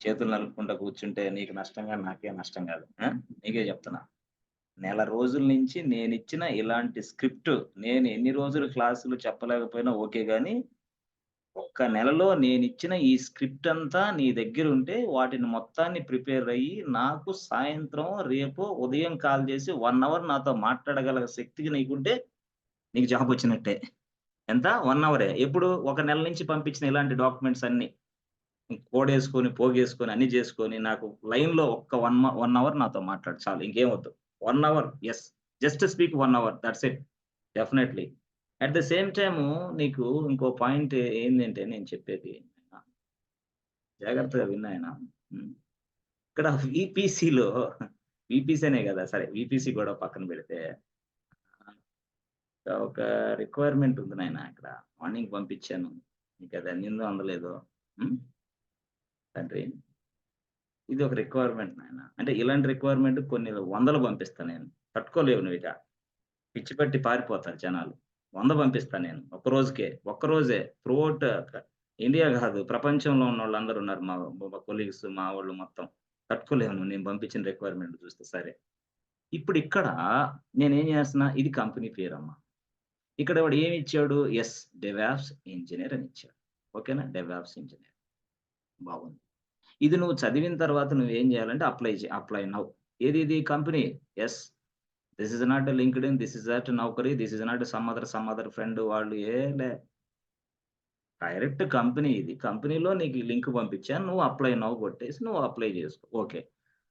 చేతులు నలుపుకుంటా కూర్చుంటే నీకు నష్టం గాదు, నాకే నష్టం గాదు. నీకే చెప్తున్నా. నెల రోజుల నుంచి నేనిచ్చిన ఇలాంటి స్క్రిప్ట్ నేను ఎన్ని రోజులు క్లాసులు చెప్పలేకపోయినా ఓకే గానీ, ఒక్క నెలలో నేనిచ్చిన ఈ స్క్రిప్ట్ అంతా నీ దగ్గరుంటే వాటిని మొత్తాన్ని ప్రిపేర్ అయ్యి, నాకు సాయంత్రం, రేపో, ఉదయం కాల్ చేసి 1 అవర్ నాతో మాట్లాడగల శక్తికి నీకుంటే నీకు జాబొచ్చినట్టే. ఎంత? 1 అవరే. ఎప్పుడు? ఒక నెల నుంచి పంపించిన ఇలాంటి డాక్యుమెంట్స్ అన్నీ. కోడేసుకొని, పోగేసుకొని, అన్నీ చేసుకొని, నాకు లైన్‌లో ఒక్క 1 అవర్ నాతో మాట్లాడు చాలు. ఇంకేం వద్దు. 1 hour. Yes. Just speak 1 hour. That's it. Definitely. At the same time నీకు ఇంకో పాయింట్ ఏందంటే నేను చెప్పేది జాగ్రత్తగా విను నాయనా. హ్మ్. ఇక్కడ వీపీసీలో వీపీసీ అనే కదా! సరే వీపీసీ గొడవ పక్కన పెడితే ఒక రిక్వైర్మెంట్ ఉంది నాయనా ఇక్కడ. మార్నింగ్ పంపించాను. నీకది అందిందో అందలేదో. హ్మ్. తండ్రి ఇది ఒక రిక్వైర్మెంట్ నాయన. అంటే ఇలాంటి రిక్వైర్మెంట్ కొన్ని వందలు పంపిస్తా నేను. తట్టుకోలేవు నువ్విక. పిచ్చి పట్టి పారిపోతారు జనాలు. 100 పంపిస్తా నేను. ఒక్క రోజుకే. ఒక్క రోజే త్రూఅవుట్ ఇండియా గాదు. ప్రపంచంలో ఉన్నోళ్ళందరూ ఉన్నారు. మా మా కొలీగ్స్ మా వోళ్ళు మొత్తం. తట్టుకోలేవు నువ్వు నేను పంపించిన రిక్వైర్మెంట్ చూస్తే. సరే. ఇప్పుడిక్కడ నేనేం చేస్తున్నా, ఇది కంపెనీ పేరమ్మా. ఇక్కడ వాడు ఏమిచ్చాడు? యెస్. డెవాప్స్ ఇంజినీర్ అని ఇచ్చాడు. ఓకేనా? DevOps engineer. బాగుంది. ఇది నువ్వు చదివిన తర్వాత నువ్వేం జేయాలంటే అప్లై నౌ. ఏదిది company? Yes. This is not LinkedIn, this is not Naukri, this is not some other friend వాళ్ళు లే. డైరెక్ట్ కంపెనీ ఇది. కంపెనీలో నీకు ఈ లింక్ పంపించాను. నువ్వు అప్లై నౌ కొట్టేసి నువ్వు అప్లై చేసుకో. ఓకే.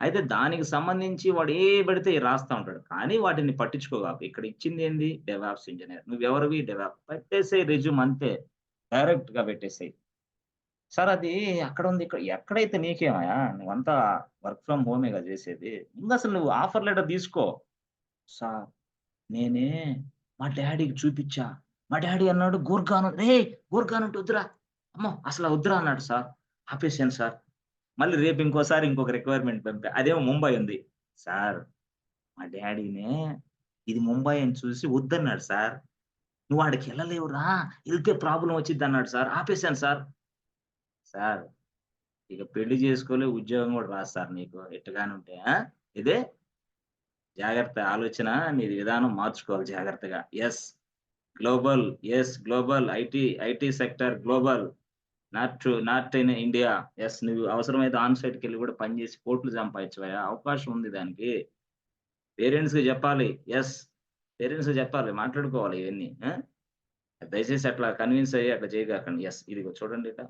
అయితే దానికి సంబంధించి వాడు పడితే రాస్తా ఉంటాడు. కానీ వాటిని పట్టించుకోగాకు. ఇక్కడ ఇచ్చిందేంది? DevOps engineer. నువ్వెవరివి? పెట్టేసేయి రెజ్యూమ్ అంతే. డైరెక్ట్‌గా పెట్టేసేయి. సార్ అది అక్కడుంది. ఎక్కడైతే నీకేమయ్యా? నువ్వంతా వర్క్ ఫ్రమ్ హోమే గదా! జేసేది. ముందసలు నువ్వు ఆఫర్ లెటర్ తీసుకో. సార్ నేనే మా డ్యాడీకి చూపిచ్చా. మా డ్యాడీ అన్నాడు గూర్ఖాను "రేయ్! గూర్ఖాన్ అంటే వద్దురా. అమ్మో! అసల వద్దురా" అన్నాడు సార్. ఆపేసాను సార్. మళ్ళీ రేపు ఇంకోసారి ఇంకొక రిక్వైర్మెంట్ పంపా. అదేమో ముంబై ఉంది. సార్ మా డ్యాడీనే ఇది ముంబై అని చూసి వద్దన్నాడు సార్. "నువ్వు ఆడికెళ్ళలేవురా! ఎళ్తే ప్రాబ్లమ్ వచ్చిద్దన్నాడు సార్." ఆపేసాను సార్. సార్ ఇక పెళ్లి చేసుకోలే, ఉద్యోగం గూడా రాదు సార్ నీకు ఎట్టుగానుంటే. ఇదే జాగ్రత్త ఆలోచన నీది విధానం మార్చుకోవాలి జాగ్రత్తగా. Global. Global IT sector global. Not in India. నువ్వు అవసరమైతే ఆన్ సైట్‌కెళ్ళి గూడా పని జేసి కోట్లు సంపాదించవయ్యా. అవకాశం ఉంది దానికి. పేరెంట్స్‌కి జెప్పాలి. పేరెంట్స్‌కి జెప్పాలి. మాట్లాడుకోవాలి ఇవన్నీ. దయచేసి అట్లా కన్విన్స్ అయ్యి అట్లా చేయగాకండి. ఇదిగో చూడండి ఇక.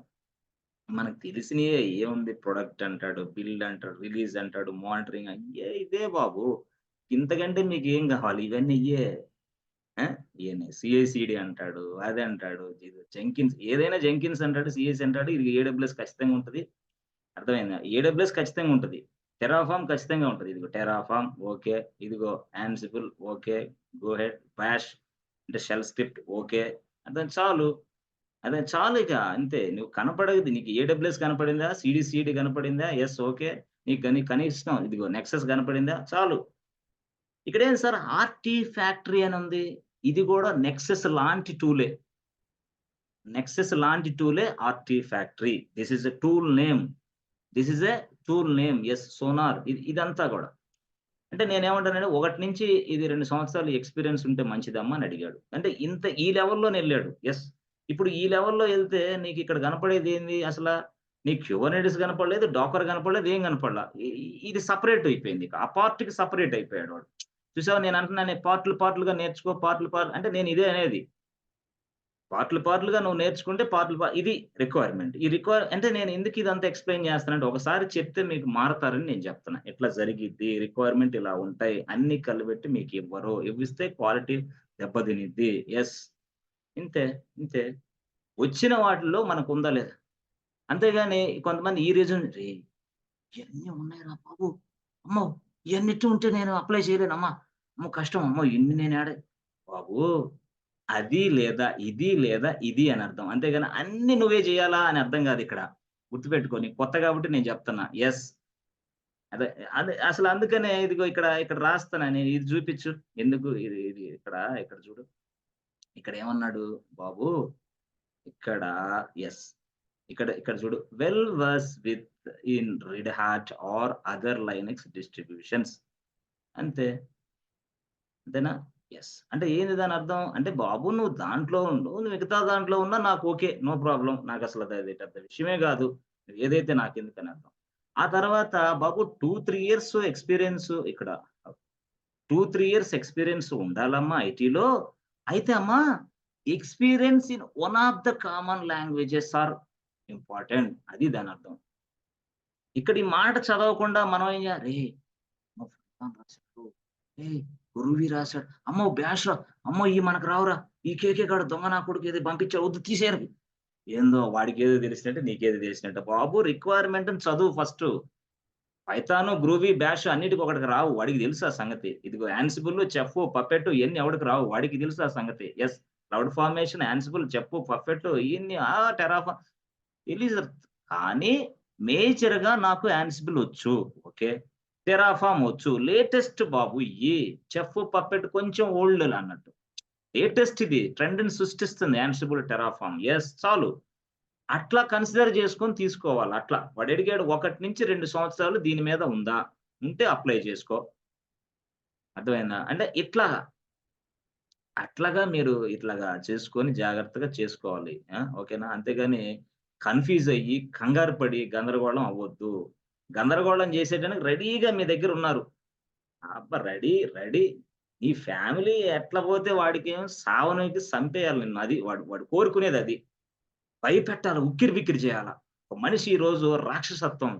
మనకు తెలిసినయే ఏముంది ప్రొడక్ట్ అంటాడు, బిల్డ్ అంటాడు, రిలీజ్ అంటాడు, మానిటరింగ్ ఇదే బాబు. ఇంతకంటే మీకేం గావాలి? ఇవన్నీ ఇయ్యే. ఆ! ఈయన సీఐసీడీ అంటాడు, అది అంటాడు, ఇది జెంకిన్స్ ఏదైనా జెంకిన్స్ అంటాడు, సీఎస్ అంటాడు, ఇది ఏడబ్ల్యూఎస్ ఖచ్చితంగా ఉంటది. అర్థమైందా? ఏడబ్ల్యూఎస్ ఖచ్చితంగా ఉంటది. టెరాఫార్మ్ ఖచ్చితంగా ఉంటది. ఇదిగో టెరాఫార్మ్ ఓకే. ఇదిగో Ansible okay. Go ahead. Bash అంటే షెల్ స్క్రిప్ట్ ఓకే. అదే చాలు. అదే చాలిక అంతే. నువ్వు కనపడేది నీకు ఏడబ్ల్యూఎస్ కనపడిందా? సీడీ కనపడిందా? ఓకే. నీకు కనీసం ఇదిగో నెక్సస్ కనపడిందా? చాలు. ఇక్కడేంటి సార్ ఆర్‌టి ఫ్యాక్టరీ అనుంది. ఇది గూడా నెక్సస్ లాంటి టూలే. నెక్సస్ లాంటి టూలే Artifactory. This is a tool name. This is a tool name. Sonar ఇదంతా గూడా. అంటే నేనేమంటానంటే, 1 నుంచి ఇది 2 సంవత్సరాలు ఎక్స్‌పీరియన్స్ ఉంటే మంచిదమ్మా అని అడిగాడు. అంటే ఈ లెవెల్‌లోనెళ్ళాడు. ఇప్పుడు ఈ లెవెల్‌లో ఎళ్తే నీకిక్కడ కనపడేదేంది అసల? నీకు క్యూబర్నెటిస్ కనపడలేదు, డాకర్ కనపడలేదు, ఏం కనపడలా. ఇది సెపరేట్ అయిపోయింది. ఆ పార్ట్‌కి సెపరేట్ అయిపోయాడు వాడు. చూసావా నేనంటున్నానే పార్ట్‌లుగా నేర్చుకో అంటే నేను ఇదే అనేది. పార్ట్‌లుగా నువ్వు నేర్చుకుంటే ఇది రిక్వైర్మెంట్. అంటే నేను ఎందుకు ఇదంతా ఎక్స్‌ప్లెయిన్ చేస్తున్నానంటే ఒకసారి చెప్తే మీకు మారతారని నేను చెప్తున్నా. ఇట్లా జరిగిద్ది. రిక్వైర్మెంట్ ఇలా ఉంటాయి. అన్నీ కలిపెట్టి మీకివ్వరు. ఇవ్విస్తే క్వాలిటీ దెబ్బతినిద్ది. ఇంతే. ఇంతే. వచ్చిన వాటిల్లో మనకుందా లేదా? అంతేగాని కొంతమంది ఈ రీజన్ "రేయ్! ఇయన్నీ ఉన్నాయిరా బాబు! అమ్మో! ఇయన్నిటి ఉంటే నేను అప్లై చేయలేనమ్మా! అమ్మో! కష్టం. అమ్మో! ఇన్ని నేనేడ" బాబు అది లేదా, ఇది అనర్థం. అంతేగాని అన్నీ నువ్వే జేయాలా అని అర్థం గాదిక్కడ. గుర్తుపెట్టుకో నీకు కొత్త గాబట్టి నేను జెప్తున్నా. అదే. అదే అసలందుకనే ఇదిగో ఇక్కడ రాస్తున్నా నేను ఇది జూపిచ్చు. ఎందుకు ఇది ఇక్కడ చూడు. ఇక్కడేమన్నాడు బాబు ఇక్కడ యెస్. ఇక్కడ చూడు. Well versed with in Red Hat or other Linux distributions. అంతే. అంతేనా? యెస్. అంటే ఏంది దాని అర్థం? అంటే బాబు నువ్వు దాంట్లో ఉండు. నువ్వు మిగతా దాంట్లో ఉన్నా నాకు ఓకే. No problem. నాకసలు అది పెద్ద విషయమే గాదు. ఏదైతే నాకెందుకని అర్థం. ఆ తర్వాత బాబు 2, 3 ఇయర్స్ ఎక్స్‌పీరియన్స్ ఇక్కడ 2, 3 ఇయర్స్ ఎక్స్‌పీరియన్స్ ఉండాలమ్మా ఐటీలో. అయితే అమ్మా experience in one of the common languages are important. అది దానర్థం. ఇక్కడ ఈ మాట చదవకుండా మనం ఏం జేయాలి? "రేయ్! అమ్మో! ఫలానా రాసాడు. ఏయ్! గురువి రాసాడు. అమ్మో! బ్యాష్ రా! అమ్మో! ఇయి మనకు రావురా! ఈ కేకే గాడు దొంగ నా కొడుకు ఏదో పంపించాడు. వద్దు తీసేయరు." ఏందో వాడికేదో తెలిసినట్టు నీకేదో తెలిసినట్టు. బాబు రిక్వైర్మెంట్‌ని చదువు ఫస్టు. పైథాను, గ్రూవీ, బ్యాష్ అన్నిటికి ఒకడికి రావు. వాడికి తెలుసు ఆ సంగతి. ఇదిగో యాన్సిబుల్, చెఫ్, పప్పెట్ ఇయన్నీ ఎవడికి రావు. వాడికి తెలుసు ఆ సంగతి. Yes. Cloud formation, Ansible, chef, puppet ఇయన్నీ టెరాఫార్మ్ తెలీదు. కానీ మేజర్‌గా నాకు యాన్సిబుల్ ఒచ్చు. ఓకే. టెరాఫార్మ్ ఒచ్చు. లేటెస్ట్ బాబు ఇయి. చెఫ్, పప్పెట్ కొంచెం ఓల్డ్ అన్నట్టు. లేటెస్ట్ ఇది. ట్రెండ్‌ని సృష్టిస్తుంది యాన్సిబుల్, టెరాఫార్మ్. యెస్ చాలు. అట్లా కన్సిడర్ చేసుకొని తీసుకోవాలి అట్లా. వాడడిగాడు 1-2 సంవత్సరాలు దీని మీద ఉందా? ఉంటే అప్లై చేసుకో. అర్థమైందా? అంటే అట్లాగా మీరు ఇట్లాగా చేసుకొని జాగ్రత్తగా చేసుకోవాలి. ఓకేనా? అంతేగాని కన్‌ఫ్యూజ్ అయ్యి, కంగారు పడి, గందరగోళం అవ్వొద్దు. గందరగోళం చేసేటానికి రెడీగా మీ దగ్గరున్నారు. అబ్బా! రెడీ. నీ ఫ్యామిలీ ఎట్లా పోతే వాడికేమో సావనీకి సంపేయాలి నిన్ను. అది వాడు వాడు కోరుకునేదది. భయపెట్టాలి. ఉక్కిరి బిక్కిరి చేయాల. ఒక మనిషి ఈరోజు రాక్షసత్వం,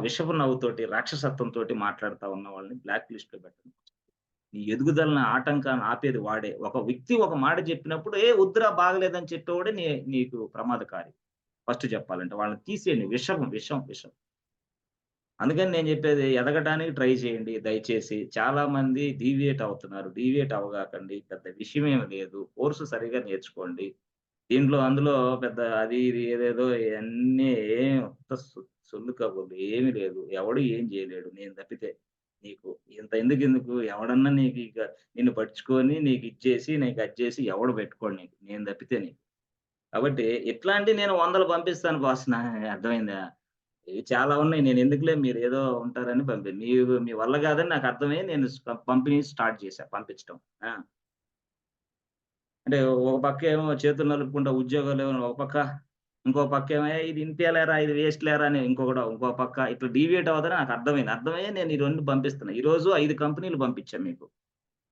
విషపు నవ్వుతోటి, రాక్షసత్వంతోటి మాట్లాడుతా ఉన్న వాళ్ళని బ్లాక్ లిస్ట్‌లో పెట్టండి. నీ ఎదుగుదలని ఆటంకాన్ని ఆపేది వాడే. ఒక వ్యక్తి ఒక మాట చెప్పినప్పుడు, "ఏ వద్దురా బాగలేదని" చెప్పేవాడే నీకు ప్రమాదకారి. ఫస్ట్ చెప్పాలంటే. వాళ్ళని తీసేయండి. విషం. అందుకని నేను చెప్పేది ఎదగటానికి ట్రై చేయండి దయచేసి. చాలా మంది డీవియేట్ అవుతున్నారు. డీవియేట్ అవ్వగాకండి. పెద్ద విషయమేమి లేదు. కోర్స్ సరిగ్గా నేర్చుకోండి. అందులో పెద్ద అది ఇది ఏదేదో ఇయన్నీ ఏం ఉత్త సొల్లు కబుర్లు ఏమి లేదు. ఎవడు ఏం జేయలేడు నేను తప్పితే. నీకు ఎందుకెందుకు ఎవడన్నా నీకిక నిన్ను పట్టించుకొని నీకిచ్చేసి, నీకది చేసి ఎవడు పెట్టుకోడు నీకు. నేను తప్పితే నీకు. కాబట్టి ఇట్లాంటియి నేను వందలు పంపిస్తాను బాస్. అర్థమైందా? ఇవి చాలా ఉన్నాయి. నేనెందుకులే మీరేదో ఉంటారని మీ వల్ల కాదని నాకర్థమై నేను పంపిణీ స్టార్ట్ చేశా పంపించటం. ఆ! అంటే ఒక పక్కేమో చేతులు నలుపుకుంటా ఉద్యోగాలేమో ఒక పక్క, ఇంకో పక్కేమో ఇది ఇంతే లేరా, ఇది వేస్ట్ లేరా అని ఇంకో పక్క ఇట్లా డీవియేట్ అవ్వదని నాకర్థమైంది. అర్థమయ్యే నేను ఈ 2 పంపిస్తున్నా. ఈరోజు 5 కంపెనీలు పంపించా మీకు.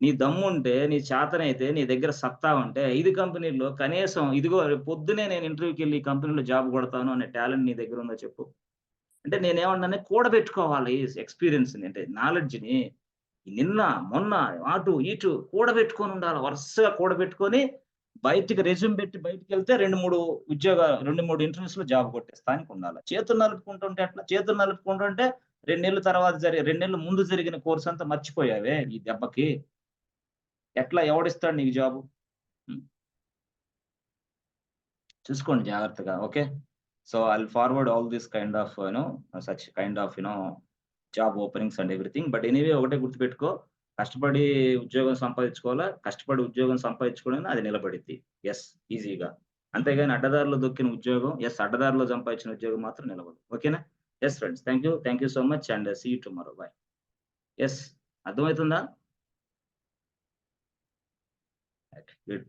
నీ దమ్ముంటే, నీ చేతనైతే, నీ దగ్గర సత్తా ఉంటే 5 కంపెనీల్లో కనీసం ఇదిగో రేపు పొద్దున్నే నేను ఇంటర్వ్యూకెళ్ళి ఈ కంపెనీలో జాబ్ కొడతాను అనే టాలెంట్ నీ దగ్గరుందో చెప్పు. అంటే నేనేమన్నాను కూడబెట్టుకోవాలి ఎక్స్‌పీరియన్స్‌ని అంటే నాలెడ్జ్‌ని. నిన్న, మొన్న, అటు, ఇటు కూడబెట్టుకొనుండాల. వరుసగా కూడబెట్టుకొని రెజ్యూమ్ పెట్టి బయటికెళ్తే 2, 3 ఇంటర్‌వ్యూస్‌లో జాబ్ కొట్టేస్తానికుండాల. చేతులు నలుపుకుంటుంటే ఎట్లా? చేతులు నలుపుకుంటుంటే 2 నెలల ముందు జరిగిన కోర్స్ అంతా మర్చిపోయావే ఈ దెబ్బకి. ఎట్లా ఎవడిస్తాడు నీకు జాబు? హ్మ్. చూసుకోండి జాగ్రత్తగా. Okay. So, I'll forward all this kind of such kind of job openings and everything. But anyway ఒకటే గుర్తుపెట్టుకో. కష్టపడి ఉద్యోగం సంపాదించుకోవాలా. కష్టపడి ఉద్యోగం సంపాదించుకోవడం అది నిలబడిద్ది. యెస్. ఈజీగా. అంతేగాని అడ్డదారిలో దొక్కిన ఉద్యోగం అడ్డదారిలో సంపాదించిన ఉద్యోగం మాత్రం నిలవదు. ఓకేనా? Yes friends. Thank you. Thank you so much and see you tomorrow. Bye. Yes. అర్థమైతుందా? ఓకే. గుడ్.